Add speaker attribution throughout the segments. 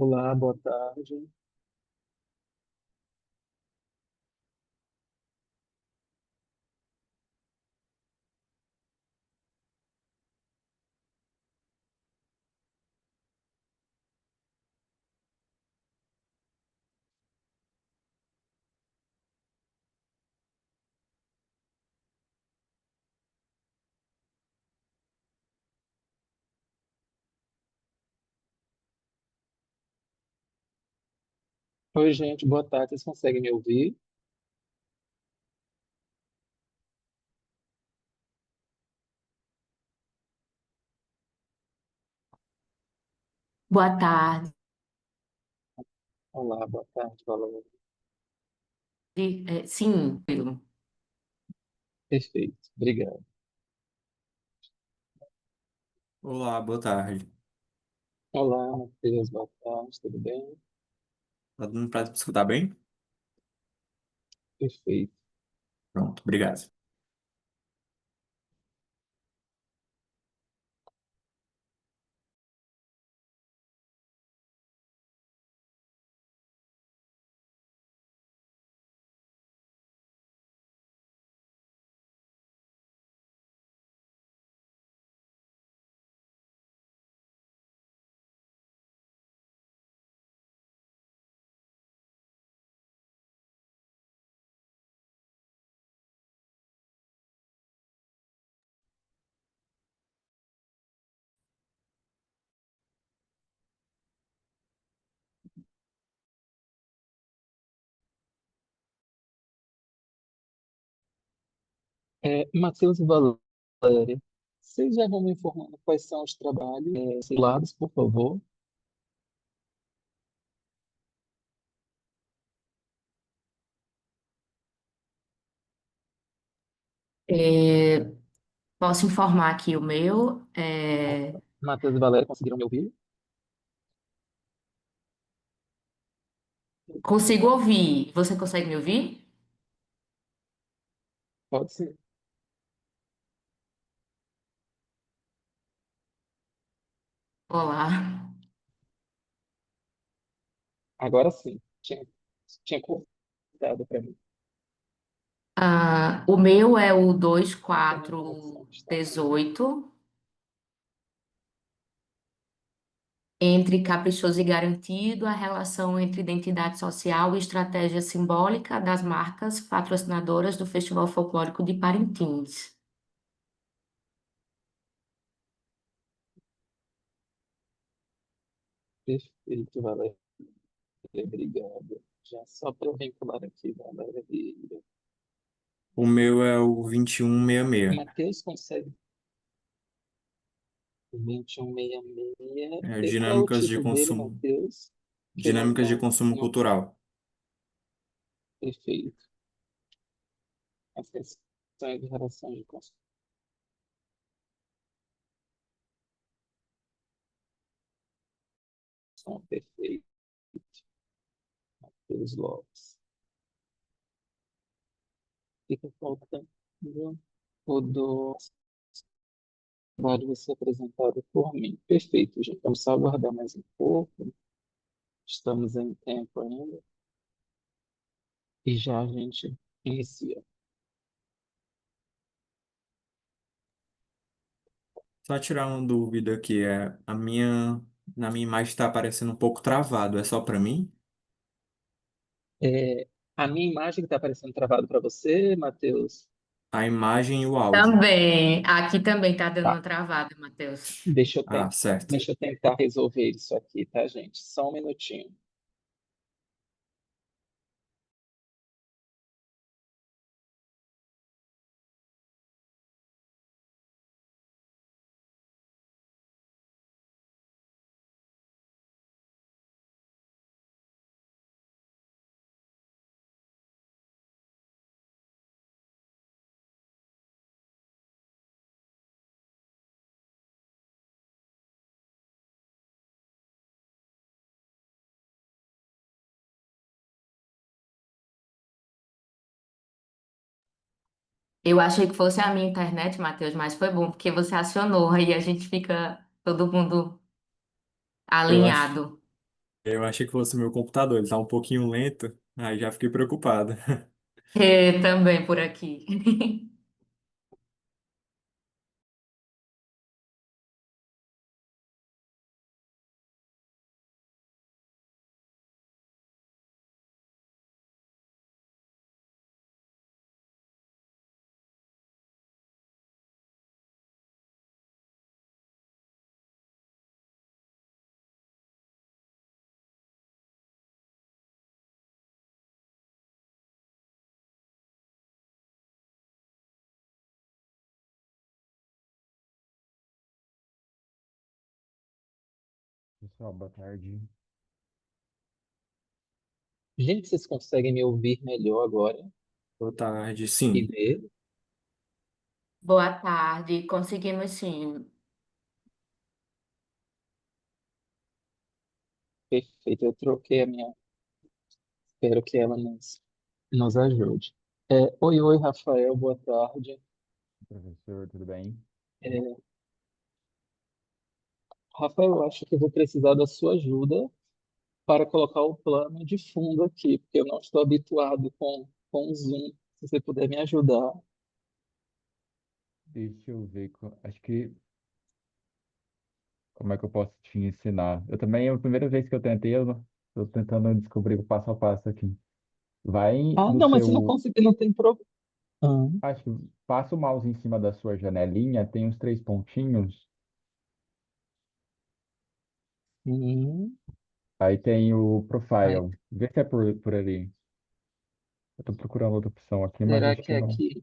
Speaker 1: Olá, boa tarde. Oi, gente, boa tarde. Vocês conseguem me ouvir?
Speaker 2: Boa tarde.
Speaker 1: Olá, boa tarde, Valor.
Speaker 2: Sim, Pedro.
Speaker 1: Perfeito, obrigado.
Speaker 3: Olá, boa tarde.
Speaker 1: Olá, Matheus, boa tarde, tudo bem?
Speaker 3: Tá dando pra escutar bem?
Speaker 1: Perfeito.
Speaker 3: Pronto, obrigado.
Speaker 1: Matheus e Valéria, vocês já vão me informando quais são os trabalhos simulados, por favor?
Speaker 2: É, posso informar aqui o meu.
Speaker 1: Matheus e Valéria conseguiram me ouvir?
Speaker 2: Consigo ouvir. Você consegue me ouvir?
Speaker 1: Pode ser.
Speaker 2: Olá.
Speaker 1: Agora sim. Tinha cortado para mim.
Speaker 2: O meu é o
Speaker 1: Como a conexão está ruim.
Speaker 2: 2418, entre caprichoso e garantido, a relação entre identidade social e estratégia simbólica das marcas patrocinadoras do Festival Folclórico de Parintins.
Speaker 1: Perfeito, Valéria, obrigado. Já só para vincular aqui, Valéria Vieira.
Speaker 3: O meu é o 2166.
Speaker 1: Matheus consegue 2166.
Speaker 3: É
Speaker 1: Qual é o
Speaker 3: dinâmicas de
Speaker 1: título dele,
Speaker 3: consumo,
Speaker 1: Matheus? Que eu
Speaker 3: dinâmicas de consumo
Speaker 1: não
Speaker 3: cultural.
Speaker 1: perfeito. As questões de relação de construção, perfeito. Matheus Lopes. Fica faltando o do trabalho ser apresentado por mim. Perfeito, gente. Vamos só aguardar mais um pouco. Estamos em tempo ainda. E já a gente inicia.
Speaker 3: Só tirar uma dúvida aqui, na minha imagem está aparecendo um pouco travado, é só para mim?
Speaker 1: A minha imagem está aparecendo travado para você, Matheus?
Speaker 3: A imagem e o áudio.
Speaker 2: Também. Aqui também está dando uma
Speaker 1: Tá.
Speaker 2: travada, Matheus.
Speaker 1: Deixa eu,
Speaker 3: Ah,
Speaker 1: ten-
Speaker 3: certo.
Speaker 1: deixa eu tentar resolver isso aqui, tá, gente? Só um minutinho.
Speaker 2: Eu achei que fosse a minha internet, Matheus, mas foi bom, porque você acionou, aí a gente fica todo mundo
Speaker 3: Eu acho,
Speaker 2: alinhado.
Speaker 3: Eu achei que fosse meu computador, ele tá um pouquinho lento, aí já fiquei preocupado.
Speaker 2: É, também por aqui.
Speaker 4: Pessoal, boa tarde.
Speaker 1: Gente, vocês conseguem me ouvir melhor agora
Speaker 3: Boa tarde,
Speaker 1: e
Speaker 3: sim.
Speaker 1: ver?
Speaker 2: Boa tarde, conseguimos sim.
Speaker 1: Perfeito, eu troquei a minha. Espero que ela nos ajude. Oi, oi, Rafael, boa tarde.
Speaker 4: Professor, tudo bem?
Speaker 1: É, Rafael, eu acho que eu vou precisar da sua ajuda para colocar o plano de fundo aqui, porque eu não estou habituado com o Zoom. Se você puder me ajudar.
Speaker 4: Deixa eu ver. Acho que como é que eu posso te ensinar? Eu também, é a primeira vez que eu tentei, eu estou tentando descobrir o passo a passo aqui. Vai
Speaker 1: Ah,
Speaker 4: no
Speaker 1: não, mas se não
Speaker 4: seu.
Speaker 1: conseguir, não tem problema. Ah,
Speaker 4: Acho que passa o mouse em cima da sua janelinha, tem os três pontinhos,
Speaker 1: hum,
Speaker 4: aí tem o
Speaker 1: ai,
Speaker 4: profile. Vê se é por ali. Eu estou procurando outra opção aqui, mas
Speaker 1: será
Speaker 4: acho
Speaker 1: que
Speaker 4: que
Speaker 1: é
Speaker 4: não.
Speaker 1: aqui?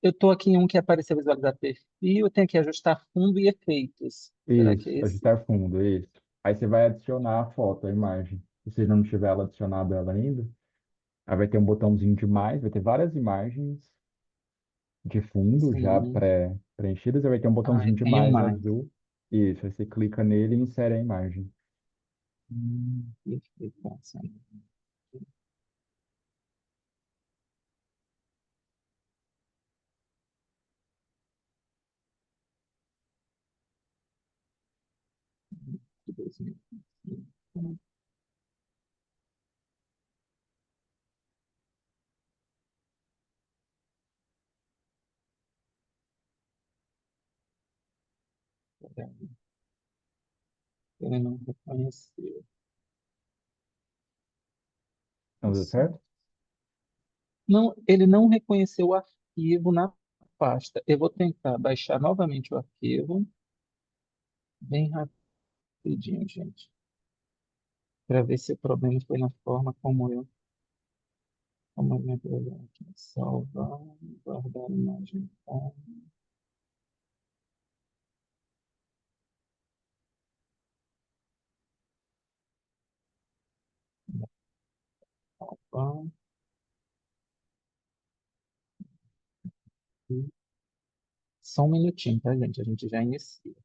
Speaker 1: Eu estou aqui em um que apareceu visualizar perfil, eu tenho aqui ajustar fundo e efeitos. Será que é
Speaker 4: Isso,
Speaker 1: esse?
Speaker 4: ajustar fundo, isso. Aí você vai adicionar a foto, a imagem. Se você não tiver ela adicionado ela ainda. Aí vai ter um botãozinho de mais, vai ter várias imagens de fundo já
Speaker 1: Sim.
Speaker 4: preenchidas, aí vai ter um
Speaker 1: Ai,
Speaker 4: botãozinho de
Speaker 1: tenho
Speaker 4: mais
Speaker 1: mais.
Speaker 4: azul. Isso, aí você clica nele e insere a imagem.
Speaker 1: Perfeito. Nossa, de 2025. Ele não reconheceu.
Speaker 4: Não deu certo?
Speaker 1: Não, ele não reconheceu o arquivo na pasta. Eu vou tentar baixar novamente o arquivo, bem rapidinho, gente, para ver se o problema foi na forma como eu me apresento aqui. Salvar, guardar imagem como, salvar. Só um minutinho, tá, gente? A gente já inicia.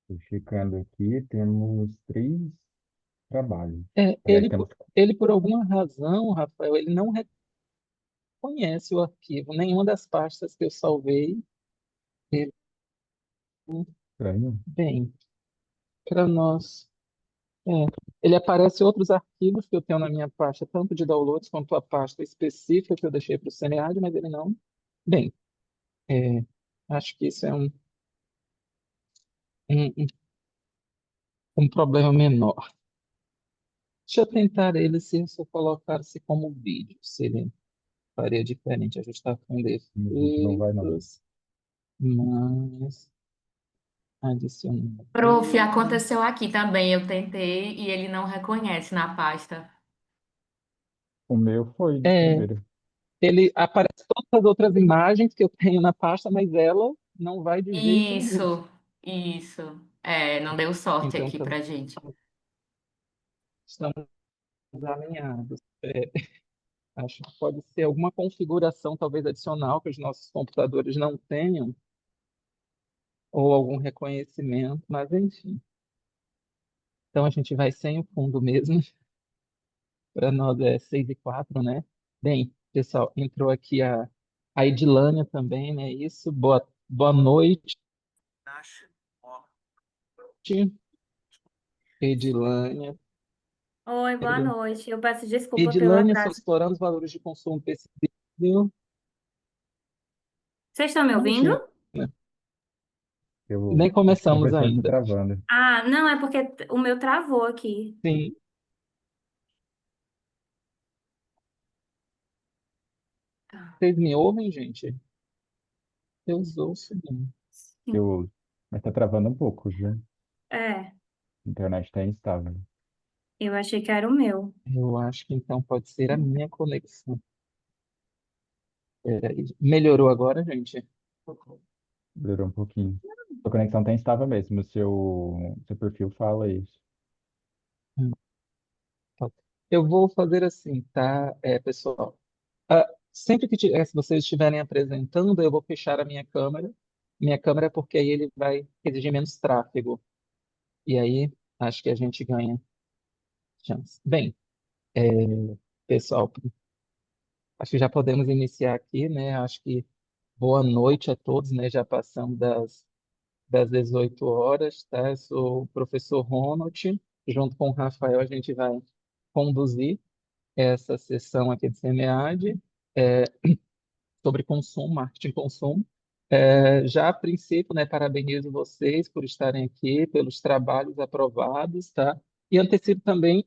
Speaker 4: Tô checando aqui, temos três trabalhos.
Speaker 1: É,
Speaker 4: Aliás, temos
Speaker 1: ele, por alguma razão, Rafael, ele não reconhece o arquivo. Nenhuma das pastas que eu salvei, ele,
Speaker 4: estranho.
Speaker 1: bem, para nós. É, ele aparece outros arquivos que eu tenho na minha pasta, tanto de downloads quanto a pasta específica que eu deixei para o Cenead, mas ele não. Bem, é, acho que isso é um, um um problema menor. Deixa eu tentar ele se eu só colocar-se como vídeo, se ele faria diferente. Ajustar com
Speaker 4: Não vai não.
Speaker 1: defeitos, mais adicionar
Speaker 2: Prof,
Speaker 1: vídeo.
Speaker 2: aconteceu aqui também. Eu tentei e ele não reconhece na pasta.
Speaker 4: O meu foi de
Speaker 1: É,
Speaker 4: primeira.
Speaker 1: ele aparece todas as outras imagens que eu tenho na pasta, mas ela não vai de jeito nenhum.
Speaker 2: Isso. É, não deu sorte
Speaker 1: Então,
Speaker 2: aqui pra gente.
Speaker 1: estamos alinhados. Acho que pode ser alguma configuração, talvez adicional, que os nossos computadores não tenham, ou algum reconhecimento, mas enfim. Então, a gente vai sem o fundo mesmo. Para nós é 6:04, né? Bem, pessoal, entrou aqui a Edilânia também, né? Isso. Boa noite, Edilânia.
Speaker 5: Oi, boa noite. Eu peço desculpa pelo
Speaker 1: Edilânia, são
Speaker 5: atraso.
Speaker 1: explorando os valores de consumo percebido.
Speaker 5: Vocês estão me ouvindo?
Speaker 1: Imagina,
Speaker 4: Eu
Speaker 1: nem
Speaker 4: acho que o
Speaker 1: começamos
Speaker 4: professor está
Speaker 1: ainda.
Speaker 4: travando.
Speaker 5: Ah, não, é porque o meu travou aqui.
Speaker 1: Sim, vocês me ouvem, gente? Eu ouço bem.
Speaker 4: Eu ouço. Mas está travando um pouco, viu?
Speaker 5: É,
Speaker 4: A internet está instável.
Speaker 5: eu achei que era o meu.
Speaker 1: Eu acho que então pode ser a minha conexão. Peraí. Melhorou agora, gente?
Speaker 4: Melhorou um pouquinho. A conexão está instável mesmo. O seu perfil fala isso.
Speaker 1: Hum, tá. Eu vou fazer assim, tá, pessoal? Sempre que se vocês estiverem apresentando, eu vou fechar a minha câmera. Minha câmera, porque aí ele vai exigir menos tráfego. E aí, acho que a gente ganha chance. Bem, pessoal, acho que já podemos iniciar aqui, né? Acho que boa noite a todos, né? Já passamos das 18 horas, tá? Eu sou o professor Ronald. Junto com o Rafael, a gente vai conduzir essa sessão aqui de SEMEAD sobre consumo, marketing e consumo. Já a princípio, né, parabenizo vocês por estarem aqui, pelos trabalhos aprovados, tá? E antecipo também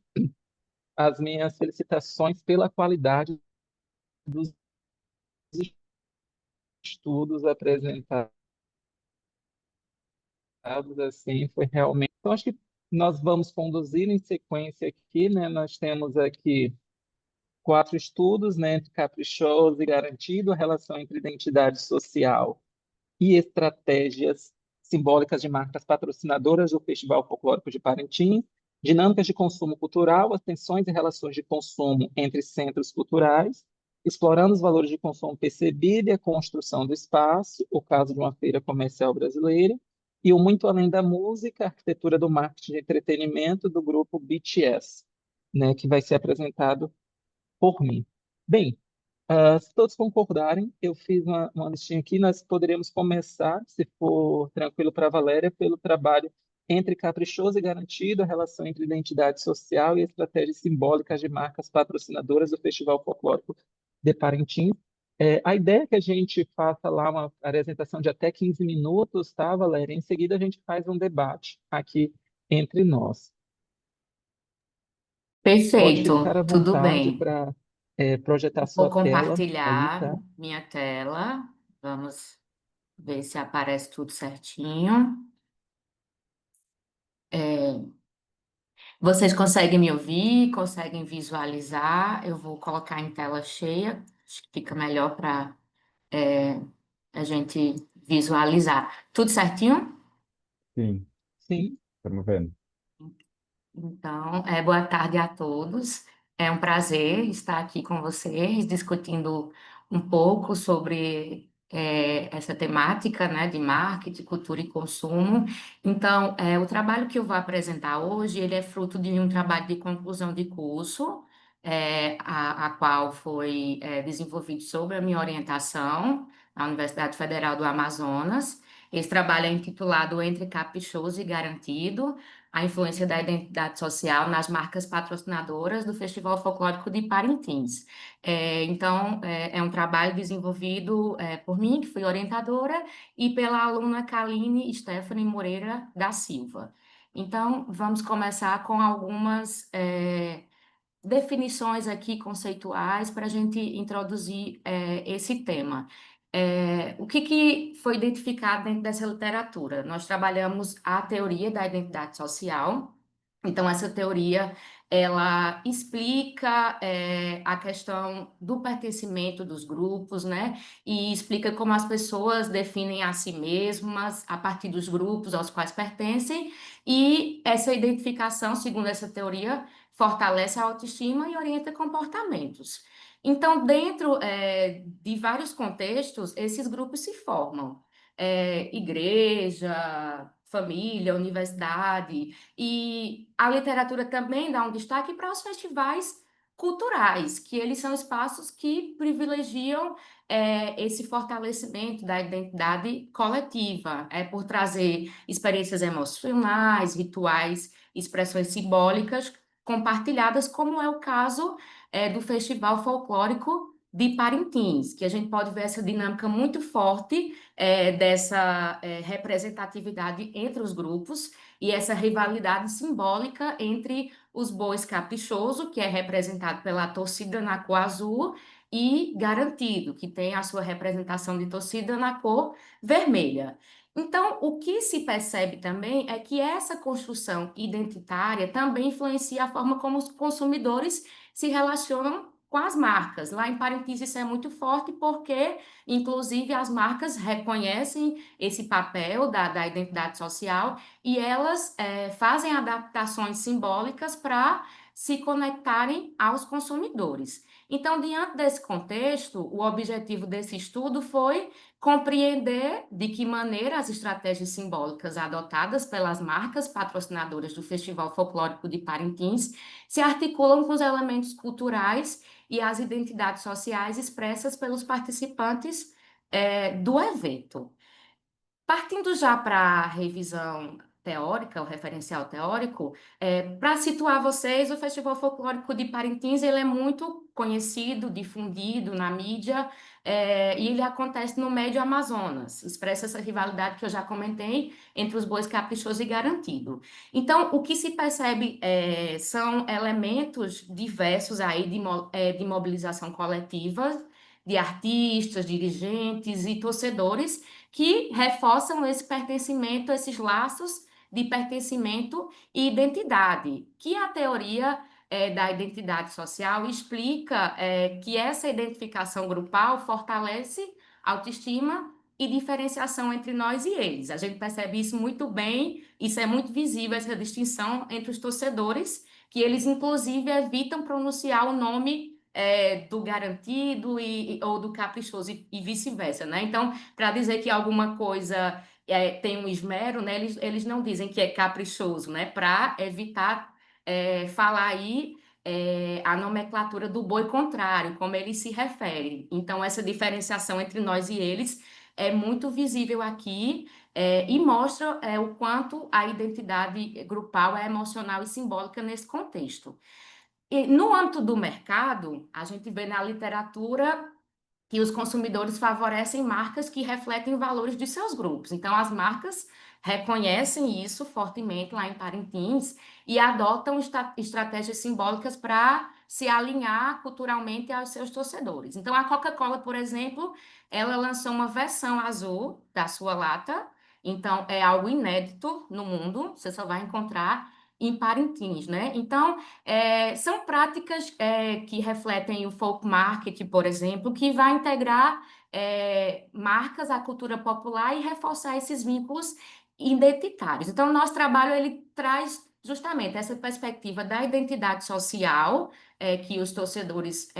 Speaker 1: as minhas felicitações pela qualidade dos estudos apresentados, assim, foi realmente. Então, acho que nós vamos conduzir em sequência aqui, né? Nós temos aqui 4 estudos, né, entre caprichoso e garantido, a relação entre identidade social e estratégias simbólicas de marcas patrocinadoras do Festival Folclórico de Parintins, dinâmicas de consumo cultural, as tensões e relações de consumo entre centros culturais, explorando os valores de consumo percebido e a construção do espaço, o caso de uma feira comercial brasileira, e o Muito Além da Música, a arquitetura do marketing de entretenimento do grupo BTS, né, que vai ser apresentado por mim. Bem, se todos concordarem, eu fiz uma listinha aqui. Nós poderíamos começar, se for tranquilo para a Valéria, pelo trabalho entre caprichoso e garantido, a relação entre identidade social e estratégias simbólicas de marcas patrocinadoras do Festival Folclórico de Parintins. A ideia é que a gente faça lá uma apresentação de até 15 minutos, tá, Valéria? Em seguida, a gente faz um debate aqui entre nós. Pode ficar
Speaker 2: Perfeito,
Speaker 1: à
Speaker 2: tudo
Speaker 1: vontade
Speaker 2: bem.
Speaker 1: para projetar
Speaker 2: Vou
Speaker 1: sua tela aí,
Speaker 2: compartilhar
Speaker 1: tá?
Speaker 2: minha tela. Vamos ver se aparece tudo certinho. É, vocês conseguem me ouvir? Conseguem visualizar? Eu vou colocar em tela cheia, acho que fica melhor para a gente visualizar. Tudo certinho?
Speaker 4: Sim,
Speaker 1: Sim.
Speaker 4: estamos vendo.
Speaker 2: Então, boa tarde a todos. É um prazer estar aqui com vocês, discutindo um pouco sobre essa temática, né, de marketing, cultura e consumo. Então, o trabalho que eu vou apresentar hoje, ele é fruto de um trabalho de conclusão de curso, a qual foi desenvolvido sobre a minha orientação na Universidade Federal do Amazonas. Esse trabalho é intitulado Entre Caprichoso e Garantido, a influência da identidade social nas marcas patrocinadoras do Festival Folclórico de Parintins. Então, é um trabalho desenvolvido por mim, que fui orientadora, e pela aluna Kaline Stephanie Moreira da Silva. Então, vamos começar com algumas definições aqui conceituais para a gente introduzir esse tema. O que foi identificado dentro dessa literatura? Nós trabalhamos a teoria da identidade social. Então, essa teoria, ela explica a questão do pertencimento dos grupos, né? E explica como as pessoas definem a si mesmas a partir dos grupos aos quais pertencem. E essa identificação, segundo essa teoria, fortalece a autoestima e orienta comportamentos. Então, dentro de vários contextos, esses grupos se formam. Igreja, família, universidade, e a literatura também dá um destaque para os festivais culturais, que eles são espaços que privilegiam esse fortalecimento da identidade coletiva, por trazer experiências emocionais, rituais, expressões simbólicas compartilhadas, como é o caso do Festival Folclórico de Parintins, que a gente pode ver essa dinâmica muito forte dessa representatividade entre os grupos e essa rivalidade simbólica entre os bois caprichoso, que é representado pela torcida na cor azul, e garantido, que tem a sua representação de torcida na cor vermelha. Então, o que se percebe também é que essa construção identitária também influencia a forma como os consumidores se relacionam com as marcas. Lá em Parintins isso é muito forte porque, inclusive, as marcas reconhecem esse papel da identidade social e elas fazem adaptações simbólicas para se conectarem aos consumidores. Então, diante desse contexto, o objetivo desse estudo foi compreender de que maneira as estratégias simbólicas adotadas pelas marcas patrocinadoras do Festival Folclórico de Parintins se articulam com os elementos culturais e as identidades sociais expressas pelos participantes do evento. Partindo já para a revisão teórica, o referencial teórico, para situar vocês, o Festival Folclórico de Parintins ele é muito conhecido, difundido na mídia, e ele acontece no Médio Amazonas, expressa essa rivalidade que eu já comentei entre os bois caprichoso e garantido. Então, o que se percebe são elementos diversos aí de mobilização coletiva, de artistas, dirigentes e torcedores, que reforçam esse pertencimento, esses laços de pertencimento e identidade, que a teoria da identidade social explica que essa identificação grupal fortalece autoestima e diferenciação entre nós e eles. A gente percebe isso muito bem, isso é muito visível, essa distinção entre os torcedores, que eles, inclusive, evitam pronunciar o nome do garantido ou do caprichoso e vice-versa, né? Então, para dizer que alguma coisa tem um esmero, né? Eles não dizem que é caprichoso, né? Para evitar falar aí a nomenclatura do boi contrário, como eles se referem. Então, essa diferenciação entre nós e eles é muito visível aqui e mostra o quanto a identidade grupal é emocional e simbólica nesse contexto. E no âmbito do mercado, a gente vê na literatura que os consumidores favorecem marcas que refletem valores de seus grupos. Então, as marcas reconhecem isso fortemente lá em Parintins e adotam estratégias simbólicas para se alinhar culturalmente aos seus torcedores. Então, a Coca-Cola, por exemplo, ela lançou uma versão azul da sua lata. Então, é algo inédito no mundo, você só vai encontrar em Parintins, né? Então, são práticas que refletem o folk market, por exemplo, que vai integrar marcas à cultura popular e reforçar esses vínculos identitários. Então, o nosso trabalho ele traz justamente essa perspectiva da identidade social que os torcedores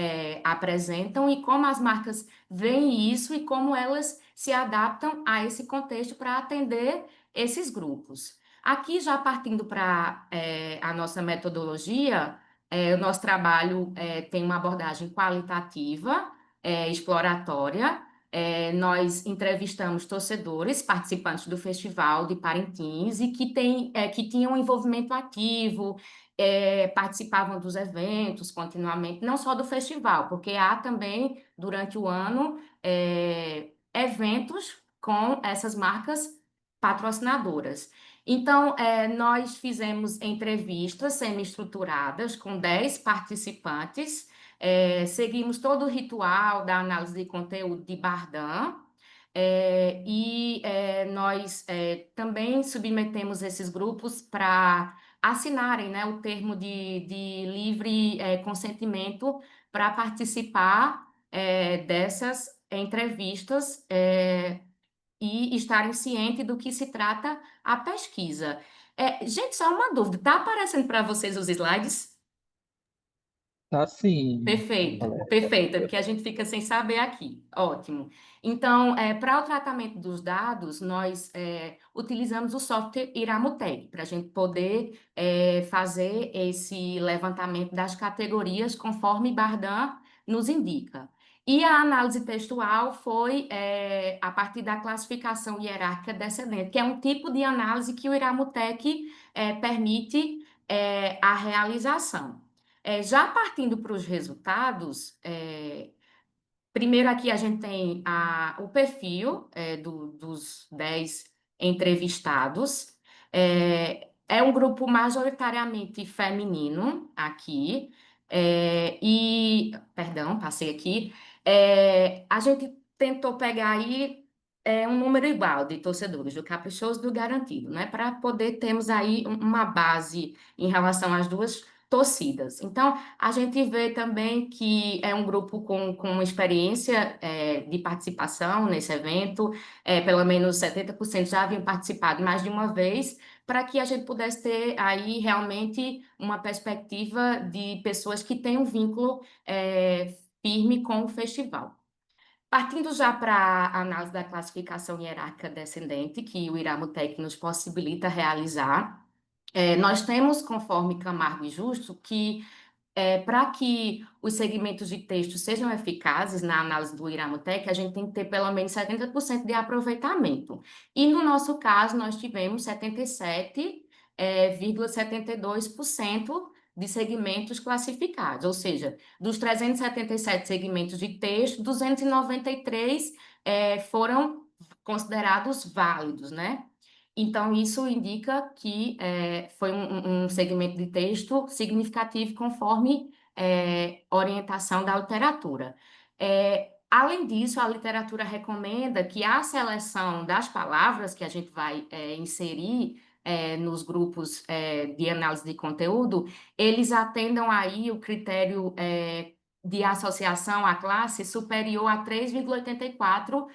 Speaker 2: apresentam e como as marcas veem isso e como elas se adaptam a esse contexto para atender esses grupos. Aqui, já partindo para a nossa metodologia, o nosso trabalho tem uma abordagem qualitativa, exploratória. Nós entrevistamos torcedores, participantes do Festival de Parintins, e que tinham um envolvimento ativo, participavam dos eventos continuamente, não só do festival, porque há também, durante o ano, eventos com essas marcas patrocinadoras. Então, nós fizemos entrevistas semi-estruturadas com 10 participantes, seguimos todo o ritual da análise de conteúdo de Bardan, nós também submetemos esses grupos para assinarem, né, o termo de livre consentimento para participar dessas entrevistas e estarem cientes do que se trata a pesquisa. Gente, só uma dúvida, tá aparecendo para vocês os slides?
Speaker 1: Tá sim,
Speaker 2: Perfeito,
Speaker 1: Valéria.
Speaker 2: perfeito, é porque a gente fica sem saber aqui. Ótimo. Então, para o tratamento dos dados, nós utilizamos o software Iramutec, para a gente poder fazer esse levantamento das categorias conforme Bardan nos indica. E a análise textual foi a partir da classificação hierárquica descendente, que é um tipo de análise que o Iramutec permite a realização. Já partindo para os resultados, primeiro aqui a gente tem o perfil dos 10 entrevistados. É um grupo majoritariamente feminino aqui. Perdão, passei aqui. A gente tentou pegar aí um número igual de torcedores do Caprichoso e do Garantido, né? Para poder termos aí uma base em relação às duas torcidas. Então, a gente vê também que é um grupo com uma experiência de participação nesse evento, pelo menos 70% já haviam participado mais de uma vez, para que a gente pudesse ter aí realmente uma perspectiva de pessoas que têm um vínculo firme com o festival. Partindo já para a análise da classificação hierárquica descendente, que o Iramutec nos possibilita realizar, nós temos, conforme Camargo e Justo, que para que os segmentos de texto sejam eficazes na análise do Iramutec, a gente tem que ter pelo menos 70% de aproveitamento. E no nosso caso, nós tivemos 77,72% de segmentos classificados, ou seja, dos 377 segmentos de texto, 293 foram considerados válidos, né? Então, isso indica que foi um segmento de texto significativo conforme orientação da literatura. Além disso, a literatura recomenda que a seleção das palavras que a gente vai inserir nos grupos de análise de conteúdo, eles atendam aí o critério de associação à classe superior a 3,84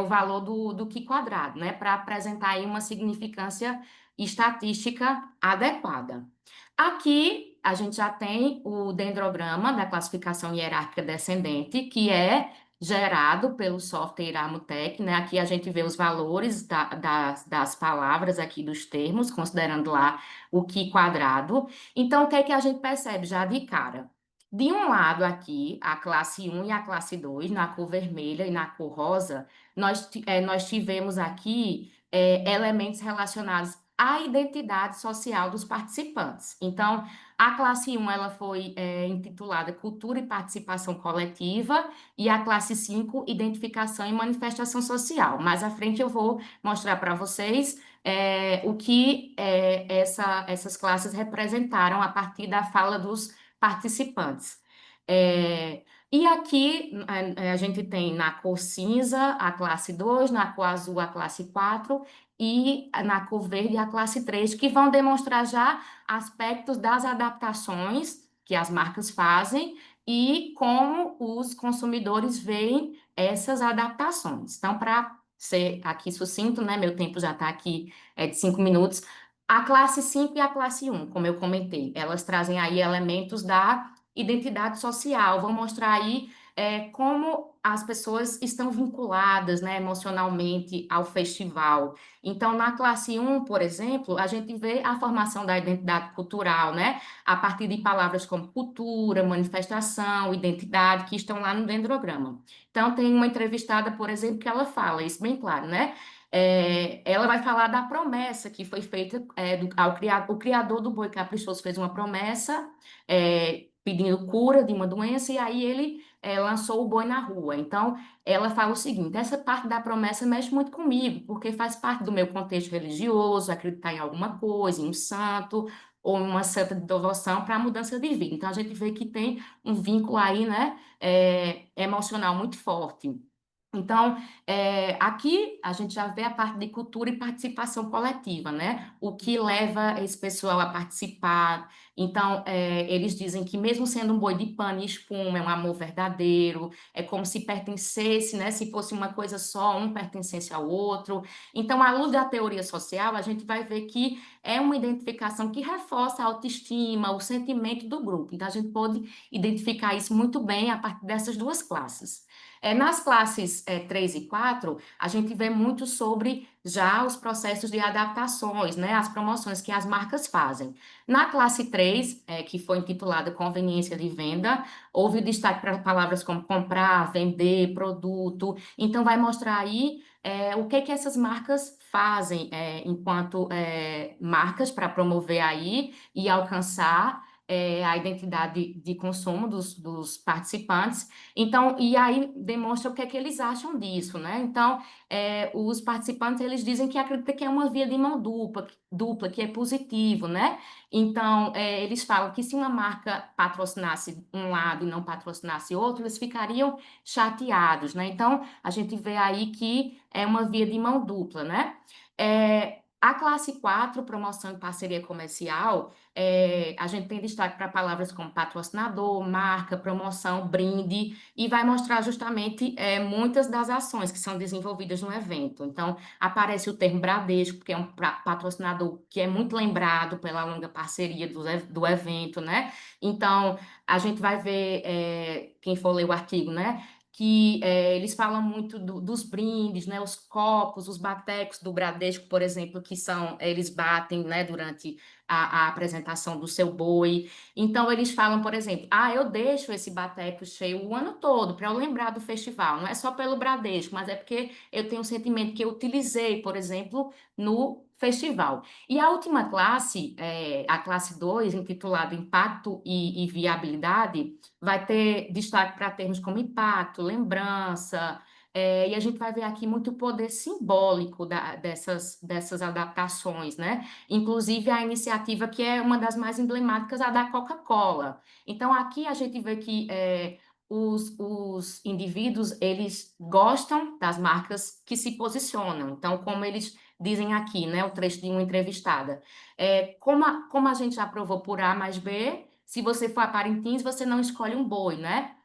Speaker 2: o valor do Q quadrado, né, para apresentar aí uma significância estatística adequada. Aqui a gente já tem o dendrograma da classificação hierárquica descendente, que é gerado pelo software Iramutec, né? Aqui a gente vê os valores das palavras aqui dos termos, considerando lá o Q quadrado. Então, o que é que a gente percebe já de cara? De um lado aqui, a classe 1 e a classe 2, na cor vermelha e na cor rosa, nós tivemos aqui elementos relacionados à identidade social dos participantes. Então, a classe 1 ela foi intitulada Cultura e Participação Coletiva e a classe 5, Identificação e Manifestação Social. Mais à frente eu vou mostrar para vocês o que essas classes representaram a partir da fala dos participantes. E aqui a gente tem na cor cinza a classe 2, na cor azul a classe 4 e na cor verde a classe 3, que vão demonstrar já aspectos das adaptações que as marcas fazem e como os consumidores veem essas adaptações. Então, para ser aqui sucinto, né, meu tempo já está aqui de 5 minutos, a classe 5 e a classe 1, como eu comentei, elas trazem aí elementos da identidade social, vão mostrar aí como as pessoas estão vinculadas, né, emocionalmente ao festival. Então, na classe 1, por exemplo, a gente vê a formação da identidade cultural, né, a partir de palavras como cultura, manifestação, identidade, que estão lá no dendrograma. Então, tem uma entrevistada, por exemplo, que ela fala isso bem claro, né? Ela vai falar da promessa que foi feita o criador do Boi Caprichoso fez uma promessa pedindo cura de uma doença, e aí ele lançou o boi na rua. Então, ela fala o seguinte: essa parte da promessa mexe muito comigo, porque faz parte do meu contexto religioso, acreditar em alguma coisa, em um santo, ou em uma santa de devoção para a mudança de vida. Então, a gente vê que tem um vínculo aí, né, emocional muito forte. Então, aqui a gente já vê a parte de cultura e participação coletiva, né? O que leva esse pessoal a participar. Então, eles dizem que mesmo sendo um boi de pano e espuma, é um amor verdadeiro, é como se pertencesse, né? Se fosse uma coisa só, um pertencesse ao outro. Então, à luz da teoria social, a gente vai ver que é uma identificação que reforça a autoestima, o sentimento do grupo. Então, a gente pode identificar isso muito bem a partir dessas duas classes. Nas classes 3 e 4, a gente vê muito sobre já os processos de adaptações, né, as promoções que as marcas fazem. Na classe 3, que foi intitulada Conveniência de Venda, houve destaque para palavras como comprar, vender, produto. Então, vai mostrar aí o que essas marcas fazem enquanto marcas para promover aí e alcançar a identidade de consumo dos participantes. Então, e aí demonstra o que é que eles acham disso, né? Então, os participantes, eles dizem que acreditam que é uma via de mão dupla, que é positivo, né? Então, eles falam que se uma marca patrocinasse um lado e não patrocinasse outro, eles ficariam chateados, né? Então, a gente vê aí que é uma via de mão dupla, né? A classe 4, promoção e parceria comercial, a gente tem destaque para palavras como patrocinador, marca, promoção, brinde, e vai mostrar justamente muitas das ações que são desenvolvidas no evento. Então, aparece o termo Bradesco, que é um patrocinador que é muito lembrado pela longa parceria do evento, né? Então, a gente vai ver, quem for ler o artigo, né? Que eles falam muito dos brindes, né? Os copos, os batecos do Bradesco, por exemplo, que são, eles batem, né? Durante a apresentação do seu boi. Então, eles falam, por exemplo, eu deixo esse bateco cheio o ano todo para eu lembrar do festival. Não é só pelo Bradesco, mas é porque eu tenho um sentimento que eu utilizei, por exemplo, no festival. E a última classe, a classe 2, intitulada Impacto e Viabilidade, vai ter destaque para termos como impacto, lembrança, e a gente vai ver aqui muito poder simbólico dessas adaptações, né? Inclusive a iniciativa que é uma das mais emblemáticas, a da Coca-Cola. Então, aqui a gente vê que os indivíduos, eles gostam das marcas que se posicionam. Então, como eles dizem aqui, né, o trecho de uma entrevistada, como a gente já provou por A mais B, se você for a Parintins, você não escolhe um boi, né?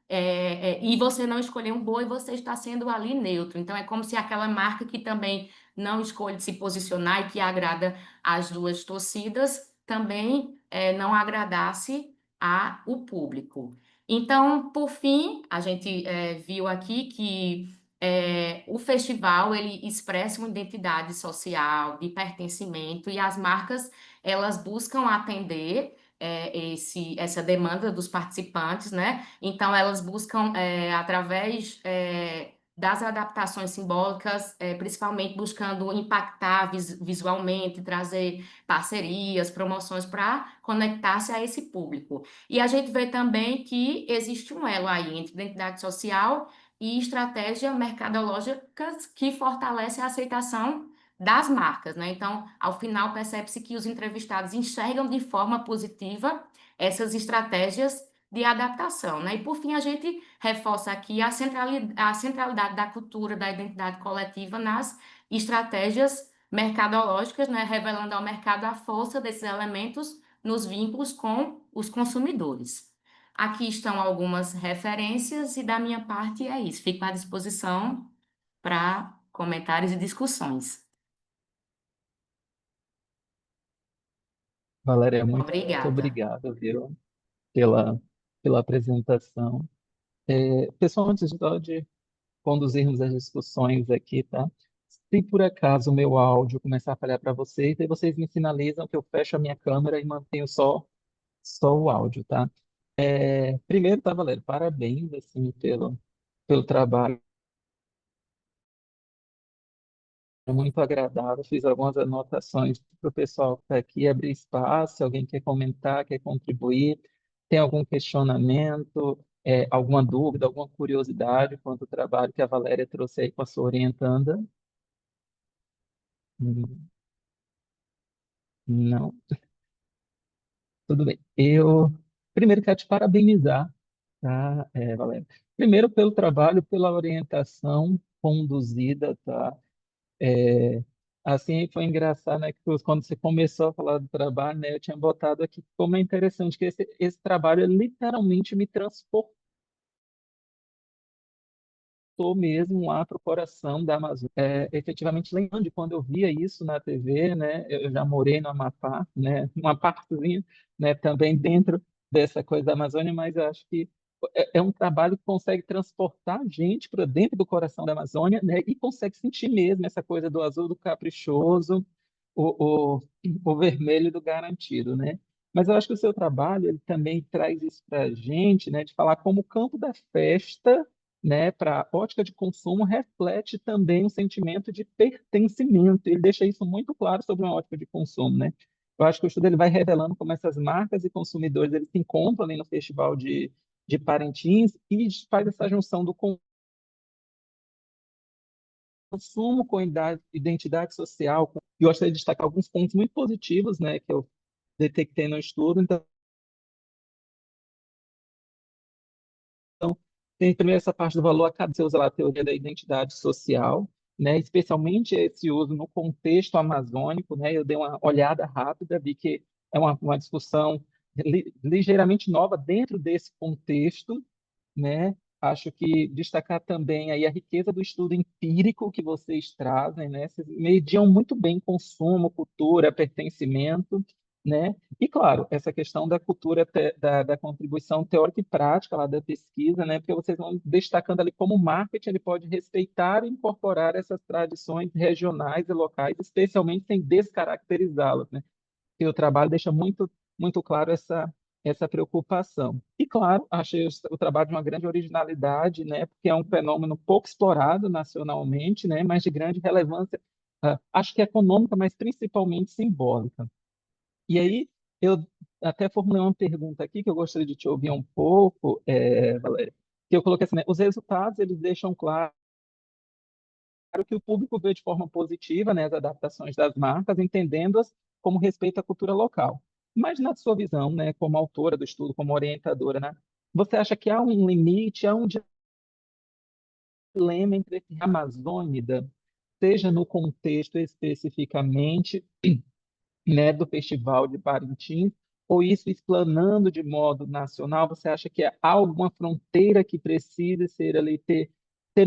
Speaker 2: E você não escolher um boi, você está sendo ali neutro. Então, é como se aquela marca que também não escolhe se posicionar e que agrada as duas torcidas, também não agradasse o público. Então, por fim, a gente viu aqui que o festival ele expressa uma identidade social, de pertencimento, e as marcas elas buscam atender essa demanda dos participantes, né? Então, elas buscam, através das adaptações simbólicas, principalmente buscando impactar visualmente, trazer parcerias, promoções para conectar-se a esse público. E a gente vê também que existe um elo aí entre identidade social e estratégia mercadológicas que fortalece a aceitação das marcas, né? Então, ao final, percebe-se que os entrevistados enxergam de forma positiva essas estratégias de adaptação, né? E por fim, a gente reforça aqui a centralidade da cultura, da identidade coletiva nas estratégias mercadológicas, né? Revelando ao mercado a força desses elementos nos vínculos com os consumidores. Aqui estão algumas referências e da minha parte é isso. Fico à disposição para comentários e discussões.
Speaker 1: Valéria, muito
Speaker 2: Obrigada.
Speaker 1: obrigado, viu, pela apresentação. Pessoal, antes de conduzirmos as discussões aqui, tá? Se por acaso o meu áudio começar a falhar para vocês, aí vocês me sinalizam que eu fecho a minha câmera e mantenho só o áudio, tá? Primeiro, tá, Valéria, parabéns, assim, pelo trabalho. É muito agradável. Fiz algumas anotações para o pessoal que está aqui, abrir espaço, se alguém quer comentar, quer contribuir, tem algum questionamento, alguma dúvida, alguma curiosidade quanto ao trabalho que a Valéria trouxe aí com a sua orientanda? Hum, Não, tudo bem. Eu primeiro quero te parabenizar, tá, Valéria? Primeiro pelo trabalho, pela orientação conduzida, tá? É, assim, foi engraçado, né, que quando você começou a falar do trabalho, né, eu tinha botado aqui como é interessante que esse trabalho ele literalmente me transportou mesmo lá para o coração da Amazônia. Efetivamente, lembrando de quando eu via isso na TV, né, eu já morei no Amapá, né, uma partezinha, né, também dentro dessa coisa da Amazônia, mas eu acho que é um trabalho que consegue transportar a gente para dentro do coração da Amazônia, né, e consegue sentir mesmo essa coisa do azul do caprichoso, o, o, o vermelho do garantido, né? Mas eu acho que o seu trabalho ele também traz isso para a gente, né, de falar como o campo da festa, né, para a ótica de consumo, reflete também um sentimento de pertencimento. Ele deixa isso muito claro sobre uma ótica de consumo, né? Eu acho que o estudo ele vai revelando como essas marcas e consumidores eles se encontram ali no Festival de Parintins e faz essa junção do consumo com identidade social. E eu gostaria de destacar alguns pontos muito positivos, né, que eu detectei no estudo. Então, tem primeiro essa parte do valor acadêmico, você usa lá a teoria da identidade social, né? Especialmente esse uso no contexto amazônico, né? Eu dei uma olhada rápida, vi que é uma discussão ligeiramente nova dentro desse contexto, né? Acho que destacar também aí a riqueza do estudo empírico que vocês trazem, né? Vocês mediam muito bem consumo, cultura, pertencimento, né? E, claro, essa questão da cultura, da contribuição teórica e prática lá da pesquisa, né? Porque vocês vão destacando ali como o marketing ele pode respeitar e incorporar essas tradições regionais e locais, especialmente sem descaracterizá-las, né? E o trabalho deixa muito claro essa preocupação. E, claro, achei o trabalho de uma grande originalidade, né? Porque é um fenômeno pouco explorado nacionalmente, né? Mas de grande relevância, acho que econômica, mas principalmente simbólica. E aí, eu até formulei uma pergunta aqui que eu gostaria de te ouvir um pouco, Valéria, que eu coloquei assim, né? Os resultados, eles deixam claro que o público vê de forma positiva, né, as adaptações das marcas, entendendo-as como respeito à cultura local. Mas, na sua visão, né, como autora do estudo, como orientadora, né, você acha que há um limite, há um dilema entre esse Amazônida, seja no contexto especificamente né, do Festival de Parintins, ou isso explanando de modo nacional, você acha que há alguma fronteira que precisa ser ali, ter